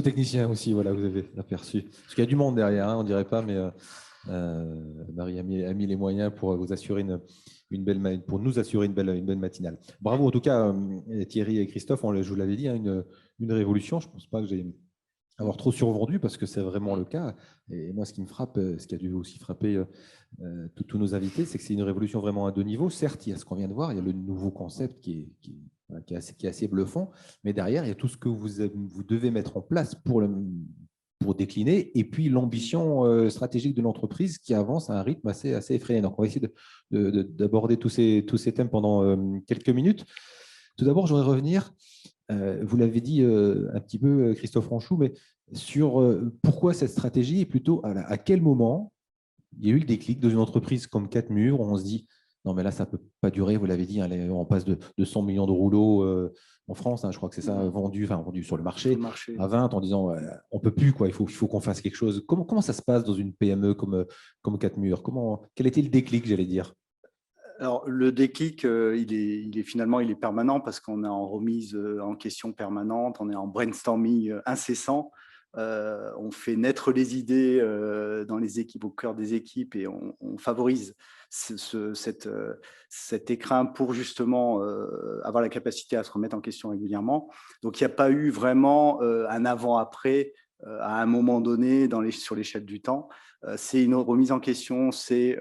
techniciens aussi, voilà, vous avez aperçu. Parce qu'il y a du monde derrière, hein, on ne dirait pas, mais Marie a mis les moyens pour vous assurer pour nous assurer une belle matinale. Bravo en tout cas, Thierry et Christophe, je vous l'avais dit, hein, une révolution. Je ne pense pas que j'ai avoir trop survendu parce que c'est vraiment le cas. Et moi, ce qui me frappe, ce qui a dû aussi frapper tous nos invités, c'est que c'est une révolution vraiment à deux niveaux. Certes, il y a ce qu'on vient de voir, il y a le nouveau concept qui est assez bluffant, mais derrière, il y a tout ce que vous devez mettre en place pour décliner, et puis l'ambition stratégique de l'entreprise qui avance à un rythme assez effréné. Donc, on va essayer d'aborder tous ces thèmes pendant quelques minutes. Tout d'abord, je voudrais revenir, vous l'avez dit un petit peu, Christophe Ranchou, mais sur pourquoi cette stratégie, et plutôt à quel moment il y a eu le déclic dans une entreprise comme 4 Murs, où on se dit, non mais là, ça ne peut pas durer, vous l'avez dit, hein, on passe de 100 millions de rouleaux en France, hein, je crois que c'est ça, vendu sur le marché, à 20, en disant, on ne peut plus, quoi, il faut qu'on fasse quelque chose. Comment ça se passe dans une PME comme 4 Murs? Quel était le déclic, j'allais dire? Alors, le déclic, finalement, il est permanent parce qu'on est en remise en question permanente, on est en brainstorming incessant. On fait naître les idées dans les équipes, au cœur des équipes, et on favorise cet écrin pour justement avoir la capacité à se remettre en question régulièrement. Donc, il n'y a pas eu vraiment un avant-après à un moment donné sur l'échelle du temps. C'est une remise en question, c'est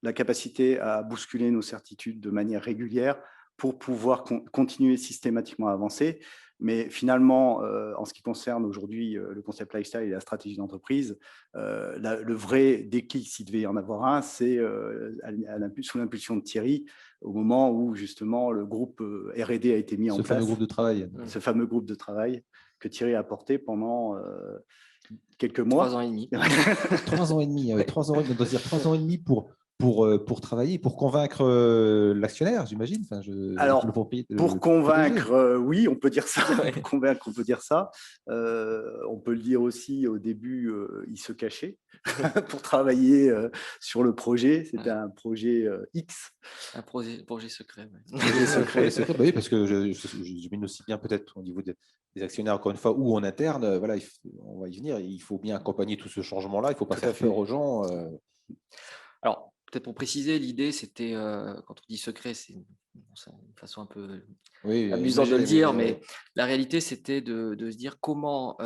la capacité à bousculer nos certitudes de manière régulière pour pouvoir continuer systématiquement à avancer. Mais finalement, en ce qui concerne aujourd'hui le concept lifestyle et la stratégie d'entreprise, le vrai déclic, s'il devait y en avoir un, c'est sous l'impulsion de Thierry, au moment où justement le groupe R&D a été mis en place. Ce fameux groupe de travail. Ce fameux groupe de travail que Thierry a porté pendant quelques mois. 3 ans et demi. 3 ans et demi, ouais, 3 ans, on doit dire 3 ans et demi pour travailler, pour convaincre l'actionnaire, j'imagine. Alors, pour convaincre, oui, on peut dire ça. Pour convaincre, on peut dire ça. On peut le dire aussi, au début, il se cachait pour travailler sur le projet. C'était un projet X. Un projet secret. Ouais. Projet secret, bah oui, parce que je mène aussi bien peut-être au niveau des actionnaires, encore une fois, ou en interne. Voilà, on va y venir. Il faut bien accompagner tout ce changement-là. Il ne faut pas faire peur aux gens. Alors, peut-être pour préciser, l'idée, c'était, quand on dit secret, c'est une façon un peu amusante de le dire, mais la réalité, c'était de se dire comment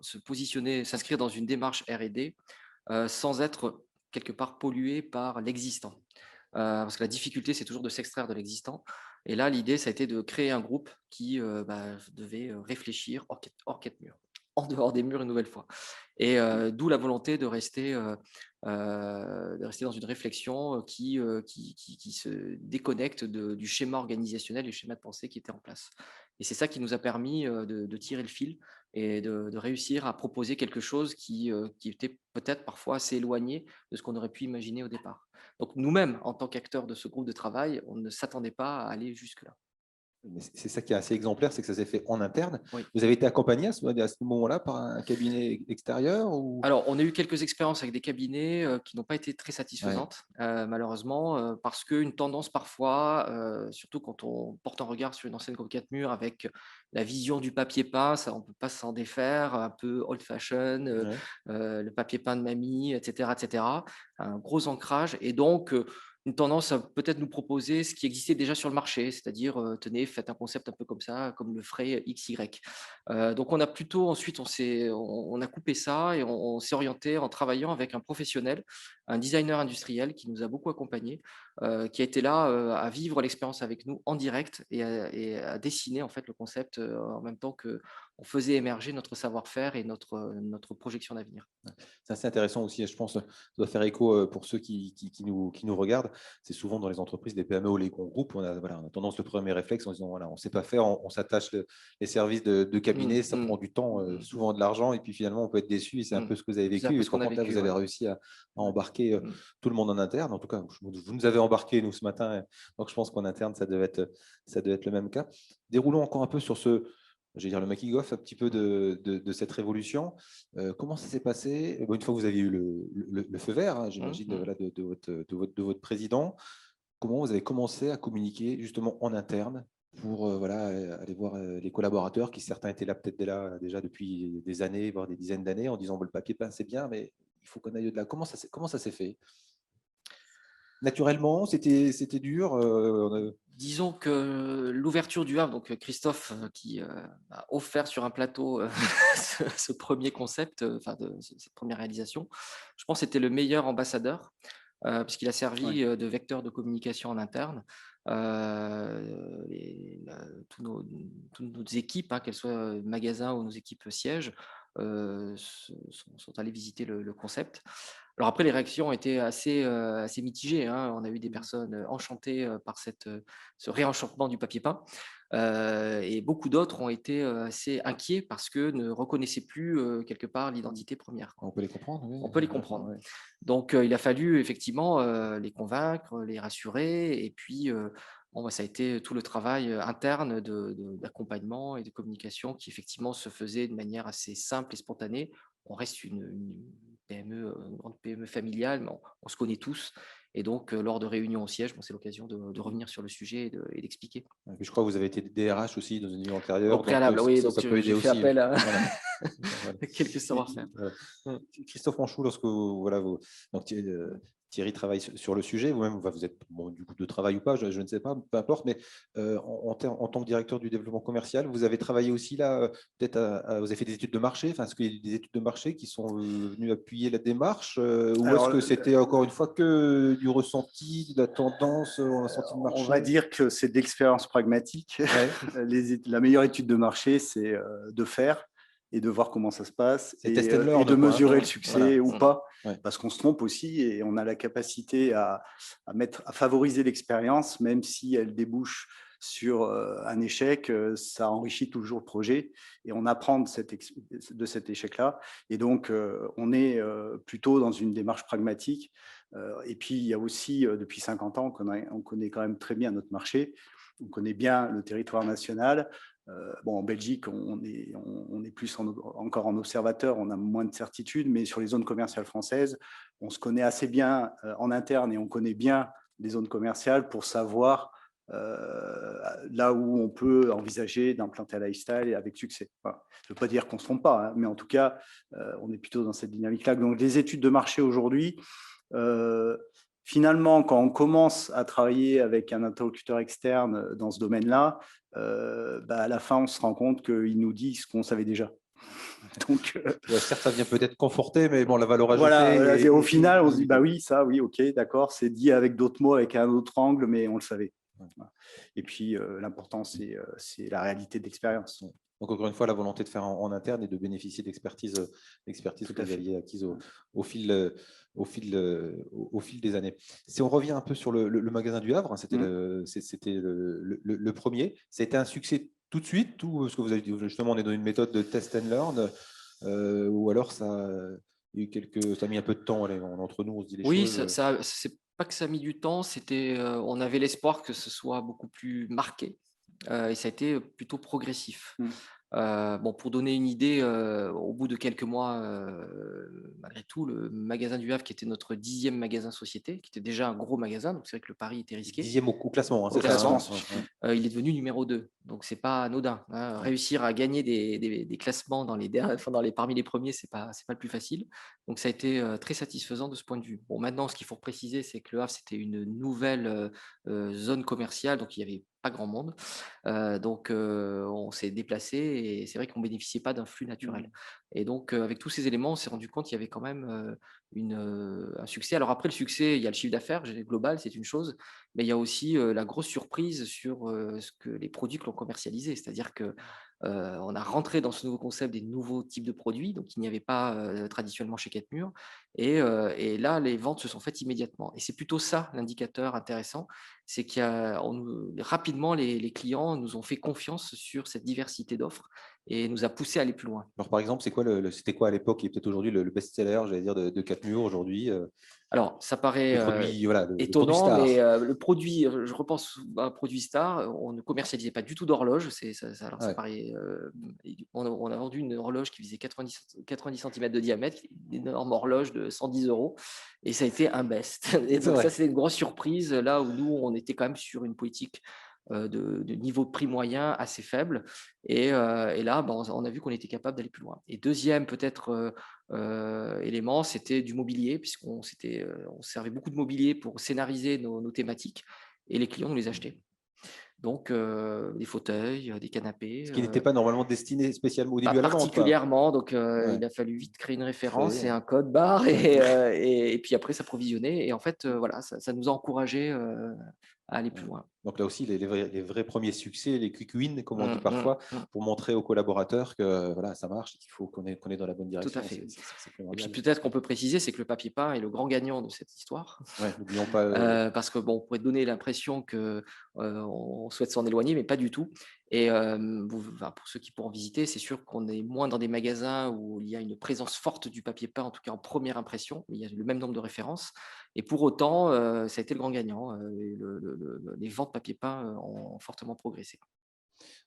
se positionner, s'inscrire dans une démarche R&D sans être quelque part pollué par l'existant. Parce que la difficulté, c'est toujours de s'extraire de l'existant. Et là, l'idée, ça a été de créer un groupe qui devait réfléchir hors 4 murs, en dehors des murs une nouvelle fois. Et d'où la volonté de rester dans une réflexion qui se déconnecte du schéma organisationnel et du schéma de pensée qui était en place. Et c'est ça qui nous a permis de tirer le fil et de réussir à proposer quelque chose qui était peut-être parfois assez éloigné de ce qu'on aurait pu imaginer au départ. Donc nous-mêmes, en tant qu'acteurs de ce groupe de travail, on ne s'attendait pas à aller jusque-là. C'est ça qui est assez exemplaire, c'est que ça s'est fait en interne. Oui. Vous avez été accompagné à ce moment-là par un cabinet extérieur ou... Alors, on a eu quelques expériences avec des cabinets qui n'ont pas été très satisfaisantes, malheureusement, parce qu'une tendance parfois, surtout quand on porte un regard sur une enseigne comme 4 murs avec la vision du papier peint, ça, on ne peut pas s'en défaire, un peu old-fashion, le papier peint de mamie, etc., un gros ancrage. Et donc, une tendance à peut-être nous proposer ce qui existait déjà sur le marché, c'est-à-dire, tenez, faites un concept un peu comme ça, comme le ferait XY. Donc, on a plutôt, ensuite, on a coupé ça et on s'est orienté en travaillant avec un professionnel, un designer industriel qui nous a beaucoup accompagnés, qui a été là à vivre l'expérience avec nous en direct et à dessiner en fait le concept en même temps qu'on faisait émerger notre savoir-faire et notre projection d'avenir. C'est assez intéressant aussi, je pense, ça doit faire écho pour ceux qui nous regardent. C'est souvent dans les entreprises, des PME ou les grands groupes, on a tendance, le premier réflexe en disant, voilà, on ne sait pas faire, on s'attache les services de cabinet, ça prend du temps, souvent de l'argent, et puis finalement, on peut être déçu, et c'est un peu ce que vous avez vécu. Et par contre, là, vous avez réussi à embarquer tout le monde en interne. En tout cas, vous nous avez embarqué, nous, ce matin, donc je pense qu'en interne, ça devait être le même cas. Déroulons encore un peu sur je vais dire le making-of un petit peu de cette révolution. Comment ça s'est passé? Une fois que vous aviez eu le feu vert, hein, j'imagine, de votre président, comment vous avez commencé à communiquer justement en interne pour aller voir les collaborateurs qui, certains étaient là peut-être déjà depuis des années, voire des dizaines d'années, en disant le papier peint, c'est bien, mais il faut qu'on aille au-delà. Comment ça s'est fait? Naturellement, c'était dur. Disons que l'ouverture du Havre, donc Christophe qui a offert sur un plateau ce premier concept, cette première réalisation, je pense que c'était le meilleur ambassadeur, puisqu'il a servi de vecteur de communication en interne. Toutes nos équipes, qu'elles soient magasins ou nos équipes sièges, sont allées visiter le concept. Alors après, les réactions ont été assez mitigées. On a eu des personnes enchantées par ce réenchantement du papier peint. Et beaucoup d'autres ont été assez inquiets parce que ne reconnaissaient plus quelque part l'identité première. On peut les comprendre. Oui. On peut les comprendre. Ouais. Donc, il a fallu effectivement les convaincre, les rassurer. Et puis, ça a été tout le travail interne d'accompagnement et de communication qui effectivement se faisait de manière assez simple et spontanée. On reste une PME, une grande PME familiale, mais on se connaît tous. Et donc, lors de réunions au siège, c'est l'occasion de revenir sur le sujet et d'expliquer. Je crois que vous avez été DRH aussi dans une vie antérieure. Au préalable, donc, oui. Ça peut aider j'ai aussi. fait appel à Voilà. quelques savoir-faire. Christophe Manchou, lorsque Thierry travaille sur le sujet, vous-même, vous êtes du coup de travail ou pas, je ne sais pas, peu importe, mais en tant que directeur du développement commercial, vous avez travaillé aussi là, peut-être vous avez fait des études de marché, est-ce qu'il y a des études de marché qui sont venues appuyer la démarche ou est-ce que c'était encore une fois que du ressenti, de la tendance, un ressenti de marché? On va dire que c'est d'expérience pragmatique. La meilleure étude de marché, c'est de faire et de voir comment ça se passe et de mesurer le succès ou pas, parce qu'on se trompe aussi et on a la capacité à favoriser l'expérience, même si elle débouche sur un échec, ça enrichit toujours le projet et on apprend de cet échec-là. Et donc, on est plutôt dans une démarche pragmatique. Et puis, il y a aussi, depuis 50 ans, on connaît quand même très bien notre marché, on connaît bien le territoire national. En Belgique, on est plus encore en observateur, on a moins de certitude, mais sur les zones commerciales françaises, on se connaît assez bien en interne et on connaît bien les zones commerciales pour savoir là où on peut envisager d'implanter un lifestyle avec succès. Voilà. Je ne veux pas dire qu'on ne se trompe pas, mais en tout cas, on est plutôt dans cette dynamique-là. Donc, les études de marché aujourd'hui, finalement, quand on commence à travailler avec un interlocuteur externe dans ce domaine-là, à la fin, on se rend compte qu'il nous dit ce qu'on savait déjà. Donc, certes, ça vient peut-être conforter, mais bon, la valeur ajoutée… Voilà, au final, on se dit, oui, ok, d'accord, c'est dit avec d'autres mots, avec un autre angle, mais on le savait. Voilà. Et puis, l'important, c'est la réalité de l'expérience. Donc, encore une fois, la volonté de faire en interne et de bénéficier d'expertise que vous aviez acquise au fil des années. Si on revient un peu sur le magasin du Havre, c'était le premier. C'était un succès tout de suite, ou est-ce que vous avez dit, justement, on est dans une méthode de test and learn, ou alors ça a mis un peu de temps, entre nous, on se dit les choses. Oui, c'est pas que ça a mis du temps, on avait l'espoir que ce soit beaucoup plus marqué. Et ça a été plutôt progressif. Pour donner une idée, au bout de quelques mois, malgré tout, le magasin du Havre, qui était notre 10e magasin société, qui était déjà un gros magasin, donc c'est vrai que le pari était risqué. 10e au classement. Au classement. Il est devenu numéro 2, donc c'est pas anodin. Réussir à gagner des classements parmi les premiers, c'est pas le plus facile. Donc ça a été très satisfaisant de ce point de vue. Bon, maintenant, ce qu'il faut préciser, c'est que le Havre, c'était une nouvelle zone commerciale, donc il y avait pas grand monde. Donc, on s'est déplacé et c'est vrai qu'on ne bénéficiait pas d'un flux naturel. Et donc, avec tous ces éléments, on s'est rendu compte qu'il y avait quand même un succès. Alors après, le succès, il y a le chiffre d'affaires global, c'est une chose, mais il y a aussi la grosse surprise sur les produits que l'on commercialisait. C'est-à-dire que on a rentré dans ce nouveau concept des nouveaux types de produits, donc il n'y avait pas traditionnellement chez Quatmur. Et là, les ventes se sont faites immédiatement. Et c'est plutôt ça l'indicateur intéressant, c'est rapidement, les clients nous ont fait confiance sur cette diversité d'offres et nous a poussé à aller plus loin. Alors, par exemple, c'était quoi à l'époque et peut-être aujourd'hui le best-seller, j'allais dire, de Quatmur aujourd'hui? Alors, ça paraît étonnant, mais le produit, je repense à un produit star, on ne commercialisait pas du tout d'horloge. Ça paraît, on a vendu une horloge qui faisait 90 cm de diamètre, une énorme horloge de 110 €, et ça a été un best. Et donc ça, c'est une grosse surprise, là où nous, on était quand même sur une politique de niveau de prix moyen assez faible. Et là, on a vu qu'on était capable d'aller plus loin. Et deuxième peut-être élément, c'était du mobilier, puisqu'on on servait beaucoup de mobilier pour scénariser nos thématiques, et les clients nous les achetaient. Donc, des fauteuils, des canapés. Ce qui n'était pas normalement destiné spécialement au début à la vente. Particulièrement, donc Ouais. il a fallu vite créer une référence et un code barre, et puis après s'approvisionner. Et en fait, voilà, ça nous a encouragés à aller plus loin. Donc là aussi, les vrais premiers succès, les quick wins, comme on dit parfois, pour montrer aux collaborateurs que voilà, ça marche, qu'il faut qu'on est dans la bonne direction. Tout à fait. Et puis peut-être qu'on peut préciser, c'est que le papier peint est le grand gagnant de cette histoire. Ouais, n'oublions pas. Parce que on pourrait donner l'impression que on souhaite s'en éloigner, mais pas du tout. Et pour ceux qui pourront visiter, c'est sûr qu'on est moins dans des magasins où il y a une présence forte du papier peint, en tout cas en première impression. Il y a le même nombre de références. Et pour autant, ça a été le grand gagnant. Les ventes papier peint ont fortement progressé.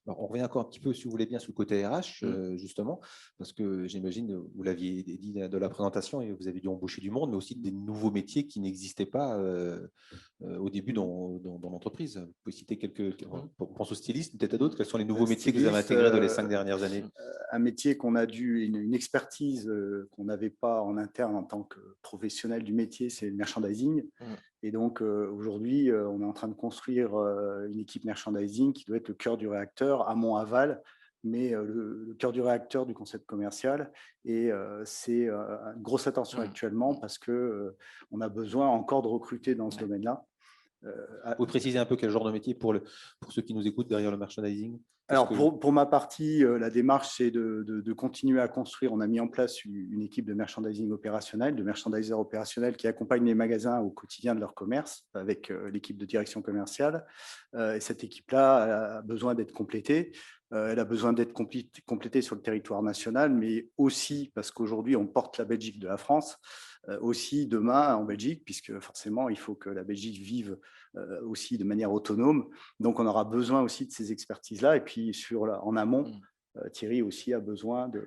Alors, on revient encore un petit peu, si vous voulez bien, sur le côté RH, justement, parce que j'imagine, vous l'aviez dit de la présentation, et vous avez dû embaucher du monde, mais aussi des nouveaux métiers qui n'existaient pas au début dans l'entreprise. Vous pouvez citer quelques, on pense aux stylistes, peut-être à d'autres, quels sont les nouveaux métiers que vous avez intégrés dans les 5 dernières années? Un métier qu'on a une expertise qu'on n'avait pas en interne en tant que professionnel du métier, c'est le merchandising. Et donc, aujourd'hui, on est en train de construire une équipe merchandising qui doit être le cœur du réacteur, amont-aval, mais le cœur du réacteur du concept commercial. Et c'est une grosse attention actuellement parce qu'on a besoin encore de recruter dans ce domaine-là. Vous précisez un peu quel genre de métier pour ceux qui nous écoutent derrière le merchandising? Alors, pour ma partie, la démarche, c'est de continuer à construire. On a mis en place une équipe de merchandising opérationnel, de merchandisers opérationnels qui accompagnent les magasins au quotidien de leur commerce avec l'équipe de direction commerciale. Et cette équipe-là a besoin d'être complétée. Elle a besoin d'être complétée sur le territoire national, mais aussi parce qu'aujourd'hui, on porte la Belgique de la France, aussi demain en Belgique, puisque forcément, il faut que la Belgique vive aussi de manière autonome. Donc, on aura besoin aussi de ces expertises-là. Et puis, en amont, Thierry aussi a besoin de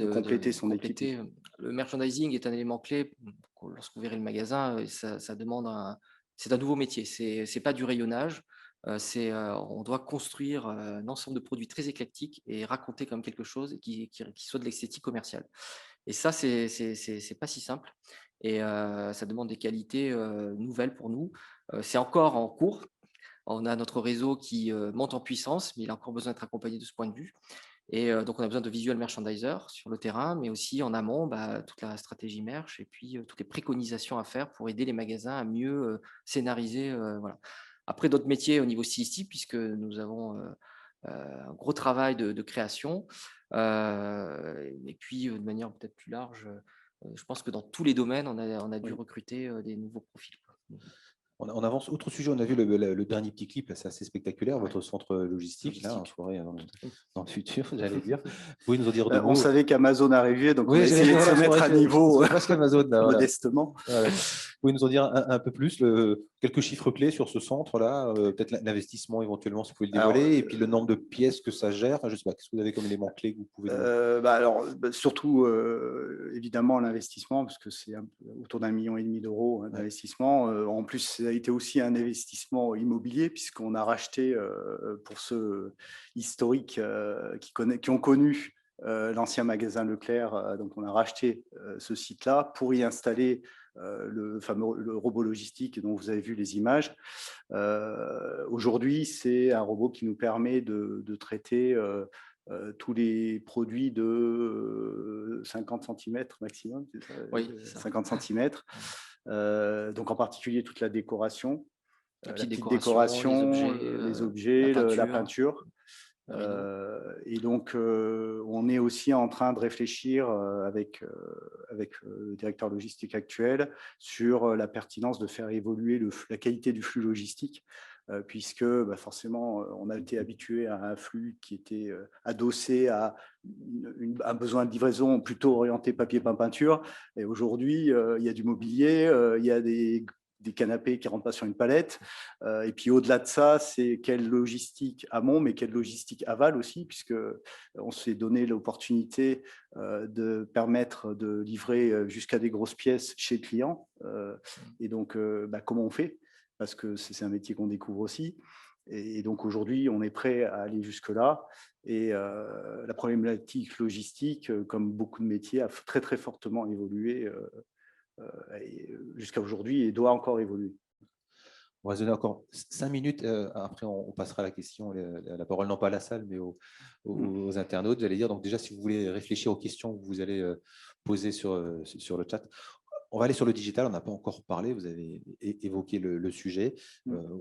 compléter son équipe. Le merchandising est un élément clé. Lorsque vous verrez le magasin, ça demande c'est un nouveau métier. Ce n'est pas du rayonnage. On doit construire un ensemble de produits très éclectiques et raconter comme quelque chose qui soit de l'esthétique commerciale. Et ça, c'est pas si simple. Et ça demande des qualités nouvelles pour nous. C'est encore en cours. On a notre réseau qui monte en puissance, mais il a encore besoin d'être accompagné de ce point de vue. Et donc, on a besoin de visual merchandisers sur le terrain, mais aussi en amont, toute la stratégie merch et puis toutes les préconisations à faire pour aider les magasins à mieux scénariser. Voilà. Après, d'autres métiers au niveau stylistique, puisque nous avons un gros travail de création. Et puis, de manière peut-être plus large, je pense que dans tous les domaines, on a dû recruter des nouveaux profils. On avance. Autre sujet, on a vu le dernier petit clip, c'est assez spectaculaire, votre centre logistique. Là, on se croirait dans le futur, j'allais dire. Vous pouvez nous en dire deux mots? On savait qu'Amazon arrivait, donc on va essayer de se mettre à niveau modestement. Voilà. Vous pouvez nous en dire un peu plus, quelques chiffres clés sur ce centre-là, peut-être l'investissement éventuellement, si vous pouvez le dévoiler, et puis le nombre de pièces que ça gère. Enfin, je ne sais pas, qu'est-ce que vous avez comme élément clé que vous pouvez surtout, évidemment, l'investissement, parce que c'est autour d'1,5 million d'euros d'investissement. En plus, ça a été aussi un investissement immobilier, puisqu'on a racheté, pour ceux historiques qui ont connu l'ancien magasin Leclerc, donc on a racheté ce site-là pour y installer le robot logistique dont vous avez vu les images. Aujourd'hui, c'est un robot qui nous permet de traiter tous les produits de 50 cm maximum, c'est ça? Oui, 50 cm. Donc en particulier toute la décoration, la petite décoration, les objets, la peinture. Et donc, on est aussi en train de réfléchir avec le directeur logistique actuel sur la pertinence de faire évoluer la qualité du flux logistique, puisque forcément, on a été habitué à un flux qui était adossé à un besoin de livraison plutôt orienté papier, peint, peinture. Et aujourd'hui, il y a du mobilier, il y a des canapés qui ne rentrent pas sur une palette. Et puis au-delà de ça, c'est quelle logistique amont, mais quelle logistique aval aussi, puisqu'on s'est donné l'opportunité de permettre de livrer jusqu'à des grosses pièces chez le client. Et donc, comment on fait? Parce que c'est un métier qu'on découvre aussi. Et donc aujourd'hui, on est prêt à aller jusque-là. Et la problématique logistique, comme beaucoup de métiers, a très très fortement évolué jusqu'à aujourd'hui et doit encore évoluer. On va se donner encore 5 minutes. Après, on passera la question, la parole, non pas à la salle, mais aux internautes. J'allais dire, donc déjà, si vous voulez réfléchir aux questions que vous allez poser sur le chat. On va aller sur le digital, on n'a pas encore parlé, vous avez évoqué le sujet.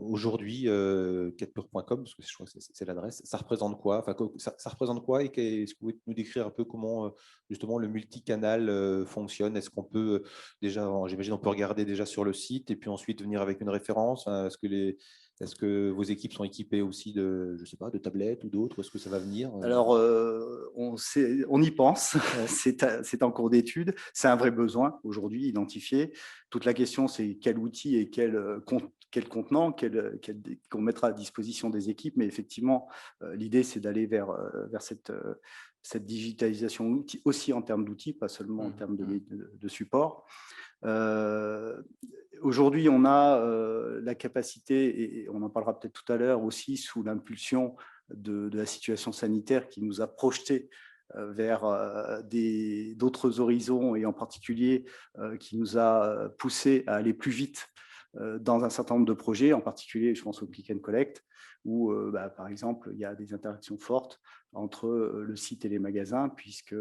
Aujourd'hui, 4murs.com, parce que je crois que c'est l'adresse, ça représente quoi? Enfin, ça représente quoi? Et est-ce que vous pouvez nous décrire un peu comment justement le multicanal fonctionne? Est-ce qu'on peut déjà, j'imagine, on peut regarder déjà sur le site et puis ensuite venir avec une référence? Est-ce que vos équipes sont équipées aussi de, je sais pas, de tablettes ou d'autres? Est-ce que ça va venir? Alors, on y pense. C'est en cours d'étude. C'est un vrai besoin aujourd'hui identifié. Toute la question, c'est quel outil et quel contenant qu'on mettra à disposition des équipes. Mais effectivement, l'idée, c'est d'aller vers cette digitalisation aussi en termes d'outils, pas seulement en termes de support. Aujourd'hui, on a la capacité, et on en parlera peut-être tout à l'heure aussi, sous l'impulsion de la situation sanitaire qui nous a projetés vers d'autres horizons, et en particulier qui nous a poussé à aller plus vite dans un certain nombre de projets, en particulier, je pense au click and collect, où, par exemple, il y a des interactions fortes entre le site et les magasins, puisque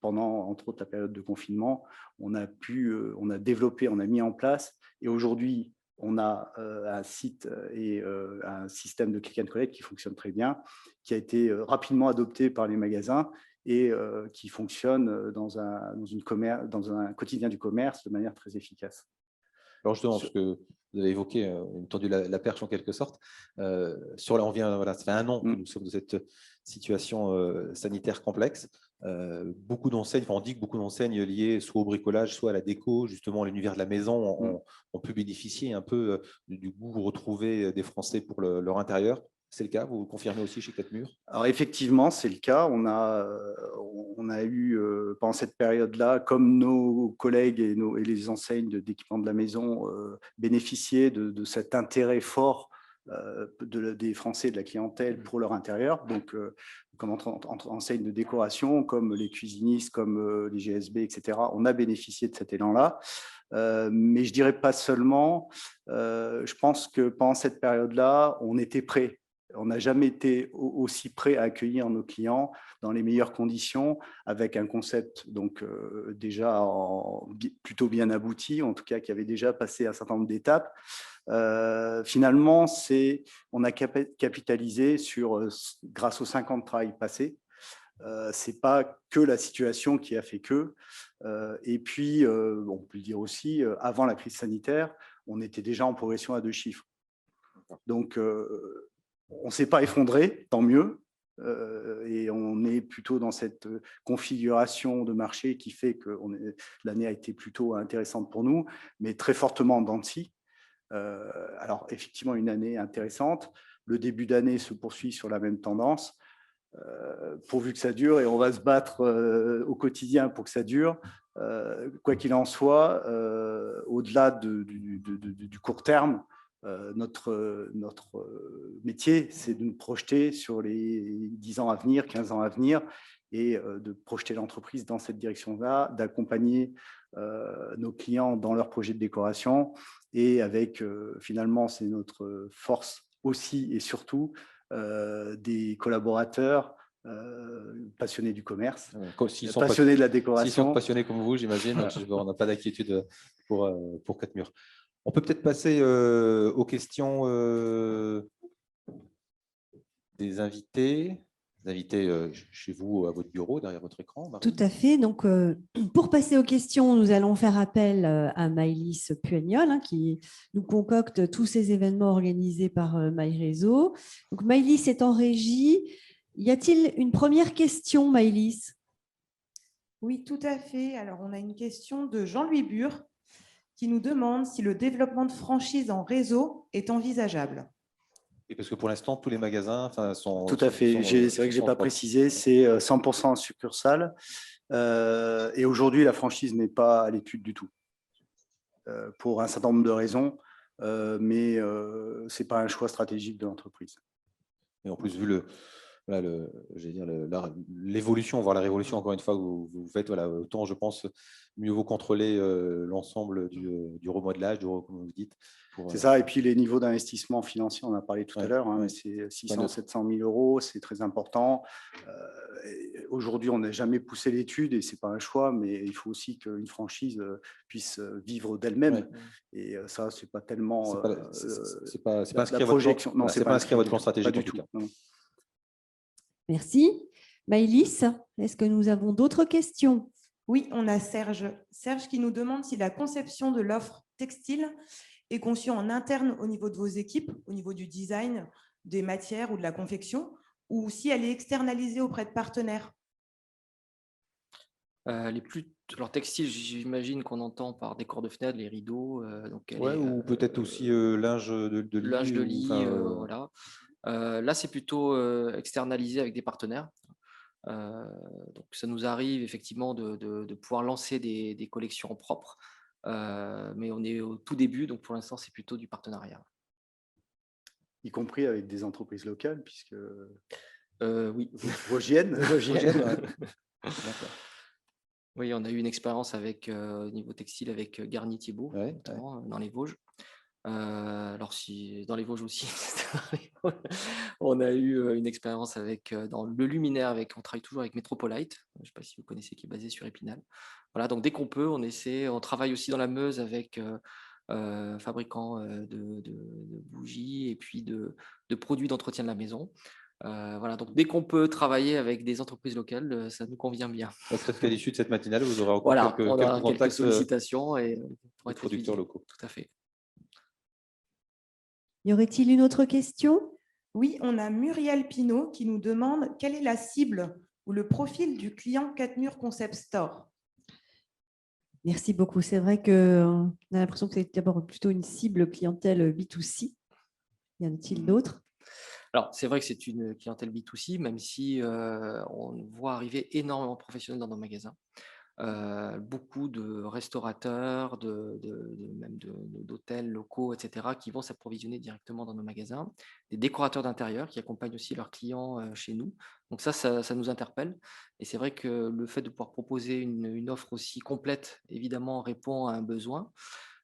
pendant, entre autres, la période de confinement, on a développé, on a mis en place, et aujourd'hui, on a un site et un système de click and collect qui fonctionne très bien, qui a été rapidement adopté par les magasins et qui fonctionne dans un quotidien du commerce de manière très efficace. Alors justement, parce que vous avez évoqué, tendu la perche en quelque sorte, voilà, ça fait 1 an que nous sommes dans cette situation sanitaire complexe. Beaucoup d'enseignes, on dit que beaucoup d'enseignes liées soit au bricolage, soit à la déco, justement à l'univers de la maison, ont pu bénéficier un peu du goût retrouvé des Français pour leur intérieur. C'est le cas, vous le confirmez aussi chez 4murs? Alors effectivement, c'est le cas. On a eu, pendant cette période-là, comme nos collègues et les enseignes d'équipement de la maison, bénéficié de cet intérêt fort des Français, de la clientèle pour leur intérieur. Donc, comme entre enseignes de décoration, comme les cuisinistes, comme les GSB, etc., on a bénéficié de cet élan-là. Mais je dirais pas seulement. Je pense que pendant cette période-là, on était prêts. On n'a jamais été aussi prêt à accueillir nos clients dans les meilleures conditions, avec un concept donc déjà plutôt bien abouti, en tout cas qui avait déjà passé un certain nombre d'étapes. Finalement, on a capitalisé grâce aux 5 ans de travail passés. C'est pas que la situation qui a fait que. Et puis, on peut le dire aussi, avant la crise sanitaire, on était déjà en progression à 2 chiffres. Donc, on ne s'est pas effondré, tant mieux, et on est plutôt dans cette configuration de marché qui fait que l'année a été plutôt intéressante pour nous, mais très fortement en dents de scie. Alors, effectivement, une année intéressante. Le début d'année se poursuit sur la même tendance, pourvu que ça dure, et on va se battre au quotidien pour que ça dure. Quoi qu'il en soit, au-delà du court terme, notre métier, c'est de nous projeter sur les 10 ans à venir, 15 ans à venir, et de projeter l'entreprise dans cette direction-là, d'accompagner nos clients dans leurs projets de décoration, et avec, finalement, c'est notre force aussi et surtout, des collaborateurs passionnés du commerce, passionnés de la décoration. S'ils sont passionnés comme vous, j'imagine, on n'a pas d'inquiétude pour 4murs. On peut peut-être passer aux questions des invités. Des invités chez vous, à votre bureau, derrière votre écran. Marie. Tout à fait. Donc, pour passer aux questions, nous allons faire appel à Maëlys Puagnol, qui nous concocte tous ces événements organisés par MyRéseau. Donc, Maëlys est en régie. Y a-t-il une première question, Maëlys? Oui, tout à fait. Alors, on a une question de Jean-Louis Bure qui nous demande si le développement de franchise en réseau est envisageable. Et parce que pour l'instant, tous les magasins sont… Tout à fait. C'est vrai que je n'ai pas précisé, c'est 100% en succursale. Et aujourd'hui, la franchise n'est pas à l'étude du tout. Pour un certain nombre de raisons. mais ce n'est pas un choix stratégique de l'entreprise. Et en plus, vu l'évolution, voire la révolution, encore une fois, que vous faites, voilà, autant, je pense, mieux vaut contrôler l'ensemble du remodelage, comme vous dites. C'est ça, et puis les niveaux d'investissement financier, on en a parlé tout à l'heure, hein, ouais. c'est 600 700 000 euros, c'est très important. Aujourd'hui, on n'a jamais poussé l'étude et ce n'est pas un choix, mais il faut aussi qu'une franchise puisse vivre d'elle-même. Et ça, ce n'est pas tellement c'est pas inscrit la projection. Non, c'est pas inscrit à votre plan stratégique du en tout tout. cas. Non. Merci. Maëlys, est-ce que nous avons d'autres questions? Oui, on a Serge. Serge qui nous demande si la conception de l'offre textile est conçue en interne au niveau de vos équipes, au niveau du design, des matières ou de la confection, ou si elle est externalisée auprès de partenaires. Alors textile, j'imagine qu'on entend par décor de fenêtre, les rideaux. Ou peut-être aussi linge de lit. Linge de lit, voilà. Là, c'est plutôt externalisé avec des partenaires. Donc, ça nous arrive effectivement de pouvoir lancer des collections propres, mais on est au tout début, donc pour l'instant, c'est plutôt du partenariat. Y compris avec des entreprises locales, puisque oui. Vosgiennes. Oui, on a eu une expérience avec au niveau textile avec Garnier Thibault, dans les Vosges. Alors si dans les Vosges aussi, on a eu une expérience avec dans le luminaire, on travaille toujours avec Metropolite, je ne sais pas si vous connaissez, qui est basé sur Épinal. Voilà, donc dès qu'on peut, on travaille aussi dans la Meuse avec fabricants de bougies et puis de produits d'entretien de la maison. Voilà, donc dès qu'on peut travailler avec des entreprises locales, ça nous convient bien. Peut-être qu'à l'issue de cette matinale, vous aurez encore quelques contacts, quelques sollicitations et pour être producteurs locaux. Tout à fait. Y aurait-il une autre question? Oui, on a Muriel Pinault qui nous demande quelle est la cible ou le profil du client 4 Murs Concept Store. Merci beaucoup. C'est vrai qu'on a l'impression que c'est d'abord plutôt une cible clientèle B2C. Y en a-t-il d'autres? Alors, c'est vrai que c'est une clientèle B2C, même si on voit arriver énormément de professionnels dans nos magasins. Beaucoup de restaurateurs, même d'hôtels locaux, etc., qui vont s'approvisionner directement dans nos magasins. Des décorateurs d'intérieur qui accompagnent aussi leurs clients chez nous. Donc ça nous interpelle. Et c'est vrai que le fait de pouvoir proposer une offre aussi complète, évidemment, répond à un besoin.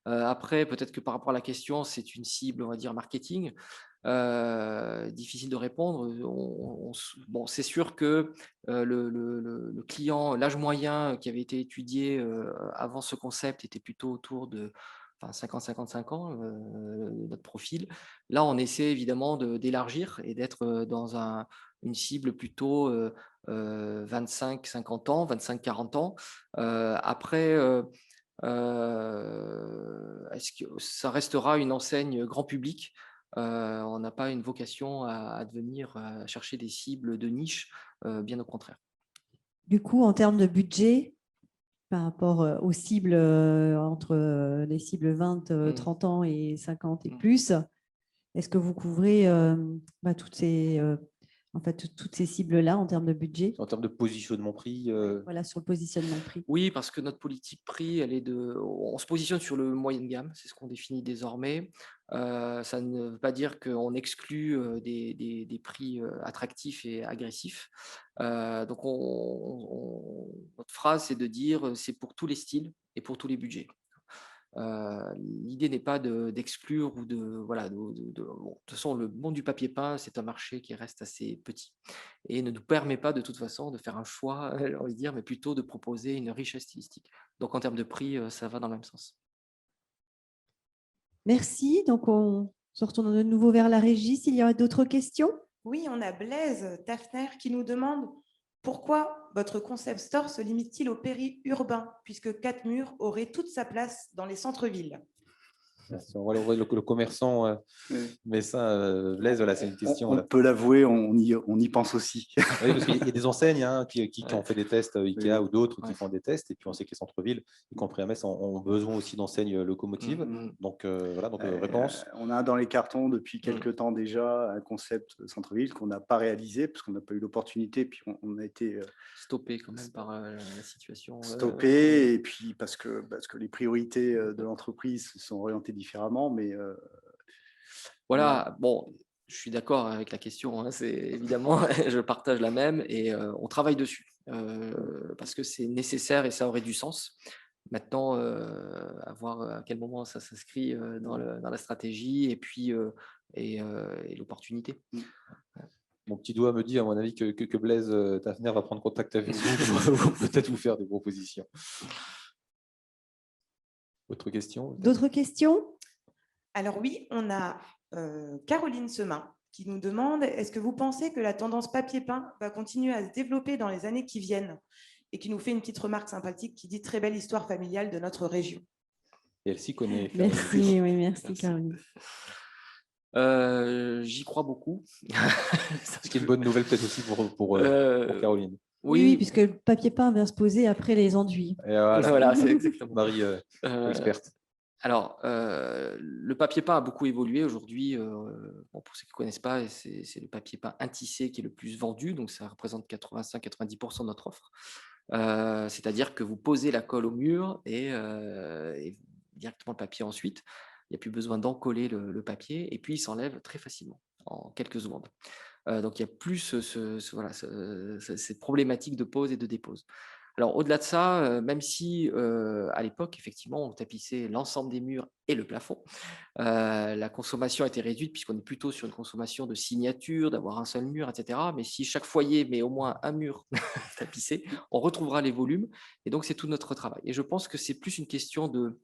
Après, peut-être que par rapport à la question, c'est une cible, on va dire, marketing. Difficile de répondre. Bon, c'est sûr que le client, l'âge moyen qui avait été étudié avant ce concept était plutôt autour de 50-55 ans, notre profil. Là, on essaie évidemment d'élargir et d'être dans une cible plutôt 25-50 ans, 25-40 ans. Après, est-ce que ça restera une enseigne grand public? On n'a pas une vocation à devenir chercher des cibles de niche, bien au contraire. Du coup, en termes de budget, par rapport aux cibles entre les cibles 20, 30 ans et 50 et plus, est-ce que vous couvrez toutes ces cibles-là en termes de budget? En termes de positionnement prix Voilà, sur le positionnement prix. Oui, parce que notre politique prix, on se positionne sur le moyen de gamme, c'est ce qu'on définit désormais. Ça ne veut pas dire qu'on exclut des prix attractifs et agressifs. Donc, notre phrase, c'est de dire c'est pour tous les styles et pour tous les budgets. L'idée n'est pas d'exclure ou de toute façon, le monde du papier peint, c'est un marché qui reste assez petit et ne nous permet pas de toute façon de faire un choix, j'ai envie de dire, mais plutôt de proposer une richesse stylistique. Donc en termes de prix, ça va dans le même sens. Merci. Donc on se retourne de nouveau vers la régie. S'il y aurait d'autres questions? Oui, on a Blaise Tafner qui nous demande pourquoi votre concept store se limite-t-il au périurbain, puisque 4 Murs aurait toute sa place dans les centres-villes? On voit le commerçant, mais ça, Blaise, voilà, c'est une question. On peut l'avouer, on y pense aussi. Oui, parce qu'il y a des enseignes qui ont fait des tests, Ikea ou d'autres qui font des tests, et puis on sait que les centres-villes, y compris à Metz, ont besoin aussi d'enseignes locomotives. Donc, réponse. On a dans les cartons depuis quelques temps déjà un concept centre-ville qu'on n'a pas réalisé, parce qu'on n'a pas eu l'opportunité, puis on a été stoppé quand même par la situation. Stoppé, et puis parce que les priorités de l'entreprise se sont orientées différemment, mais… Voilà, bon, je suis d'accord avec la question, hein, c'est évidemment, je partage la même et on travaille dessus parce que c'est nécessaire et ça aurait du sens. Maintenant, à voir à quel moment ça s'inscrit dans la stratégie et puis et l'opportunité. Mon petit doigt me dit, à mon avis, que Blaise Tafner va prendre contact avec vous pour peut-être vous faire des propositions. Autre question? D'autres questions? Alors oui, on a Caroline Semin qui nous demande, est-ce que vous pensez que la tendance papier peint va continuer à se développer dans les années qui viennent? Et qui nous fait une petite remarque sympathique qui dit « Très belle histoire familiale de notre région ». Et elle s'y connaît. Merci, oui, merci Caroline. J'y crois beaucoup. Ce qui est une bonne nouvelle peut-être aussi pour Caroline. Oui, puisque le papier peint vient se poser après les enduits. Et voilà, c'est exactement. Marie, experte. Alors, le papier peint a beaucoup évolué aujourd'hui. Bon, pour ceux qui ne connaissent pas, c'est le papier peint intissé qui est le plus vendu, donc ça représente 85-90% de notre offre. C'est-à-dire que vous posez la colle au mur et directement le papier ensuite. Il n'y a plus besoin d'encoller le papier et puis il s'enlève très facilement, en quelques secondes. Donc, il n'y a plus cette problématique de pose et de dépose. Alors, au-delà de ça, même si à l'époque, effectivement, on tapissait l'ensemble des murs et le plafond, la consommation était réduite puisqu'on est plutôt sur une consommation de signature, d'avoir un seul mur, etc. Mais si chaque foyer met au moins un mur tapissé, on retrouvera les volumes et donc c'est tout notre travail. Et je pense que c'est plus une question de,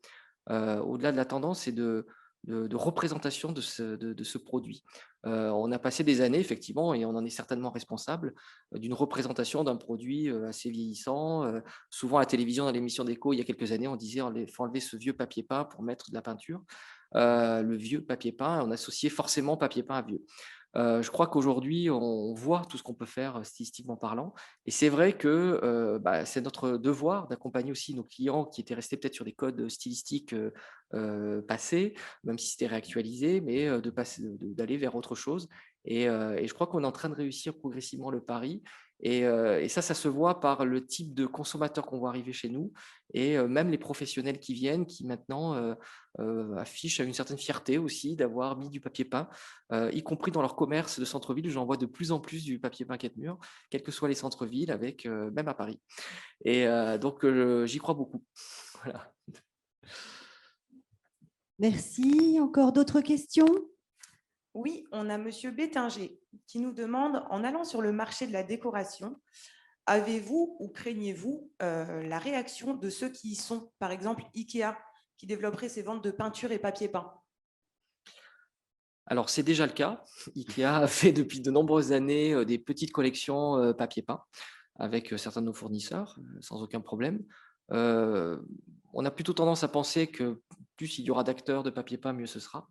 au-delà de la tendance, c'est de représentation de ce produit. On a passé des années, effectivement, et on en est certainement responsable, d'une représentation d'un produit assez vieillissant. Souvent, à la télévision, dans l'émission d'Écho, il y a quelques années, on disait il faut enlever ce vieux papier peint pour mettre de la peinture. Le vieux papier peint, on associait forcément papier peint à vieux. Je crois qu'aujourd'hui, on voit tout ce qu'on peut faire stylistiquement parlant. Et c'est vrai que c'est notre devoir d'accompagner aussi nos clients qui étaient restés peut-être sur des codes stylistiques passés, même si c'était réactualisé, mais d'aller vers autre chose. Et je crois qu'on est en train de réussir progressivement le pari. Et ça se voit par le type de consommateurs qu'on voit arriver chez nous et même les professionnels qui viennent, qui maintenant affichent une certaine fierté aussi d'avoir mis du papier peint, y compris dans leur commerce de centre-ville. J'en vois de plus en plus du papier peint quatre-murs, quels que soient les centres-villes, même à Paris. Et donc, j'y crois beaucoup. Voilà. Merci. Encore d'autres questions? Oui, on a Monsieur Bétinger qui nous demande, en allant sur le marché de la décoration, avez-vous ou craignez-vous la réaction de ceux qui y sont, par exemple Ikea, qui développerait ses ventes de peinture et papier peint? Alors, c'est déjà le cas. Ikea a fait depuis de nombreuses années des petites collections papier peint avec certains de nos fournisseurs, sans aucun problème. On a plutôt tendance à penser que plus il y aura d'acteurs de papier peint, mieux ce sera.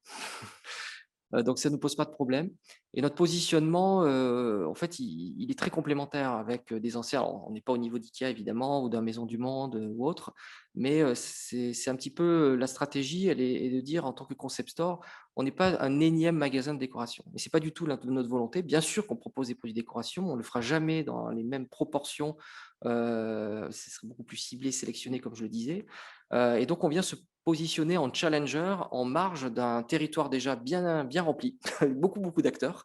Donc, ça ne nous pose pas de problème. Et notre positionnement, en fait, il est très complémentaire avec des enseignes. Alors, on n'est pas au niveau d'IKEA, évidemment, ou d'un Maison du Monde ou autre, mais c'est un petit peu la stratégie, elle est de dire, en tant que concept store, on n'est pas un énième magasin de décoration. Mais ce n'est pas du tout notre volonté. Bien sûr qu'on propose des produits de décoration, on ne le fera jamais dans les mêmes proportions. Ce serait beaucoup plus ciblé, sélectionné, comme je le disais. Et donc, on vient se positionner en challenger, en marge d'un territoire déjà bien rempli, beaucoup d'acteurs.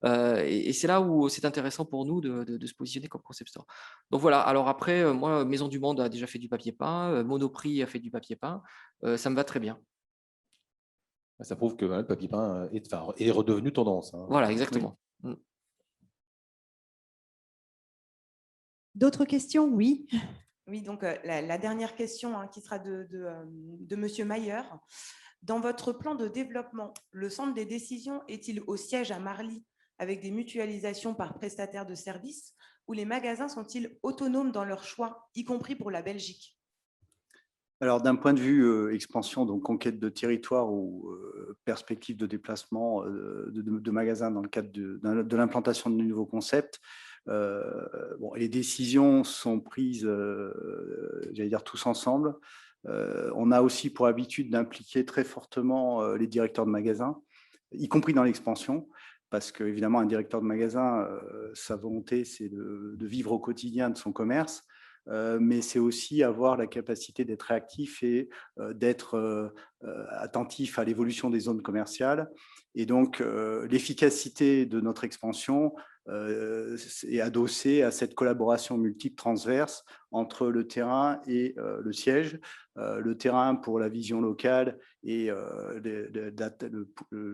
Et c'est là où c'est intéressant pour nous de se positionner comme concept store. Donc voilà, alors après, moi, Maison du Monde a déjà fait du papier peint, Monoprix a fait du papier peint, ça me va très bien. Ça prouve que le papier peint est redevenu tendance. Hein. Voilà, exactement. Oui. D'autres questions? Oui. Oui, donc la dernière question qui sera de Monsieur Mayer. Dans votre plan de développement, le centre des décisions est-il au siège à Marly avec des mutualisations par prestataire de services ou les magasins sont-ils autonomes dans leur choix, y compris pour la Belgique? Alors, d'un point de vue expansion, donc conquête de territoire ou perspective de déplacement de magasins dans le cadre de l'implantation de nouveaux concepts, les décisions sont prises, j'allais dire, tous ensemble. On a aussi pour habitude d'impliquer très fortement les directeurs de magasins, y compris dans l'expansion, parce qu'évidemment, un directeur de magasin, sa volonté, c'est de vivre au quotidien de son commerce, mais c'est aussi avoir la capacité d'être réactif et d'être attentifs à l'évolution des zones commerciales. Et donc, l'efficacité de notre expansion est adossée à cette collaboration multiple transverse entre le terrain et le siège. Le terrain pour la vision locale et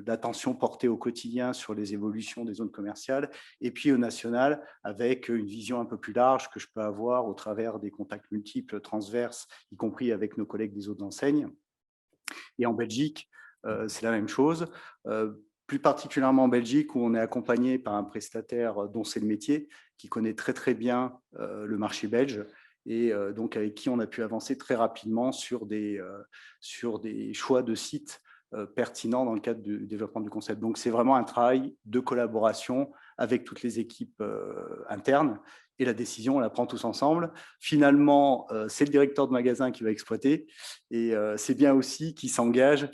l'attention portée au quotidien sur les évolutions des zones commerciales, et puis au national avec une vision un peu plus large que je peux avoir au travers des contacts multiples transverses, y compris avec nos collègues des autres enseignes. Et en Belgique, c'est la même chose. Plus particulièrement en Belgique, où on est accompagné par un prestataire dont c'est le métier, qui connaît très très bien le marché belge, et donc avec qui on a pu avancer très rapidement sur des choix de sites pertinents dans le cadre du développement du concept. Donc c'est vraiment un travail de collaboration avec toutes les équipes internes, et la décision, on la prend tous ensemble. Finalement, c'est le directeur de magasin qui va exploiter, et c'est bien aussi qu'il s'engage.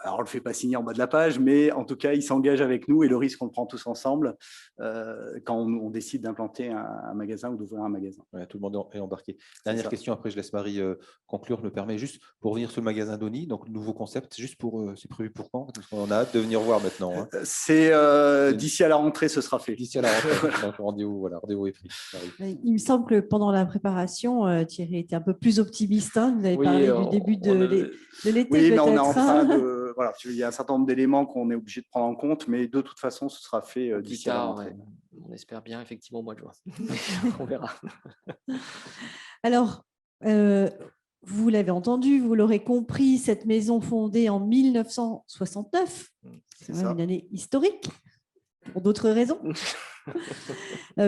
Alors, on ne le fait pas signer en bas de la page, mais en tout cas, il s'engage avec nous, et le risque, on le prend tous ensemble quand on décide d'implanter un magasin ou d'ouvrir un magasin. Ouais, tout le monde est embarqué. Dernière question, après je laisse Marie conclure, je me permets juste pour revenir sur le magasin Doni, donc le nouveau concept, c'est prévu pour quand? Parce qu'on a hâte de venir voir maintenant. Hein. C'est d'ici à la rentrée, ce sera fait. D'ici à la rentrée, donc rendez-vous est pris. Marie. Il me semble que pendant la préparation, Thierry était un peu plus optimiste. Hein. Vous avez parlé du début de l'été, oui, mais on est en peut-être. train de... Voilà, il y a un certain nombre d'éléments qu'on est obligé de prendre en compte, mais de toute façon, ce sera fait d'ici à la rentrée. Ouais. On espère bien, effectivement, au mois de juin. On verra. Alors, vous l'avez entendu, vous l'aurez compris, cette maison fondée en 1969, c'est même une année historique, pour d'autres raisons,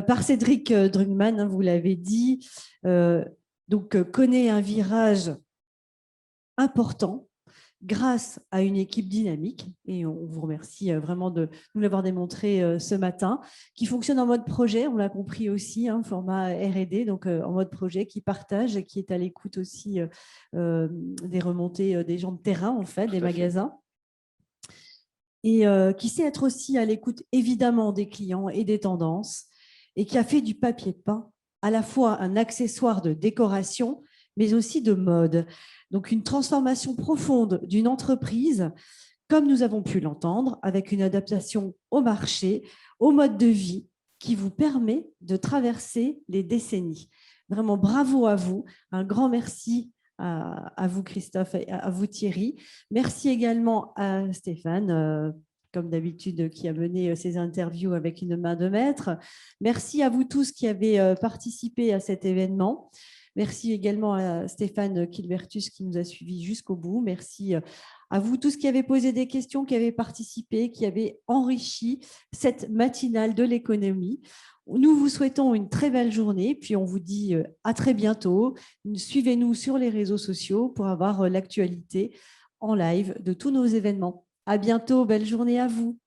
par Cédric Drugman, hein, vous l'avez dit, connaît un virage important grâce à une équipe dynamique, et on vous remercie vraiment de nous l'avoir démontré ce matin, qui fonctionne en mode projet, on l'a compris aussi, hein, format R&D, donc en mode projet, qui partage, qui est à l'écoute aussi des remontées des gens de terrain, en fait, des magasins, et qui sait être aussi à l'écoute évidemment des clients et des tendances, et qui a fait du papier peint à la fois un accessoire de décoration, mais aussi de mode. Donc, une transformation profonde d'une entreprise, comme nous avons pu l'entendre, avec une adaptation au marché, au mode de vie, qui vous permet de traverser les décennies. Vraiment, bravo à vous. Un grand merci à vous, Christophe, et à vous, Thierry. Merci également à Stéphane, comme d'habitude, qui a mené ces interviews avec une main de maître. Merci à vous tous qui avez participé à cet événement. Merci également à Stéphane Kilbertus qui nous a suivis jusqu'au bout. Merci à vous tous qui avez posé des questions, qui avez participé, qui avez enrichi cette matinale de l'économie. Nous vous souhaitons une très belle journée, puis on vous dit à très bientôt. Suivez-nous sur les réseaux sociaux pour avoir l'actualité en live de tous nos événements. À bientôt, belle journée à vous.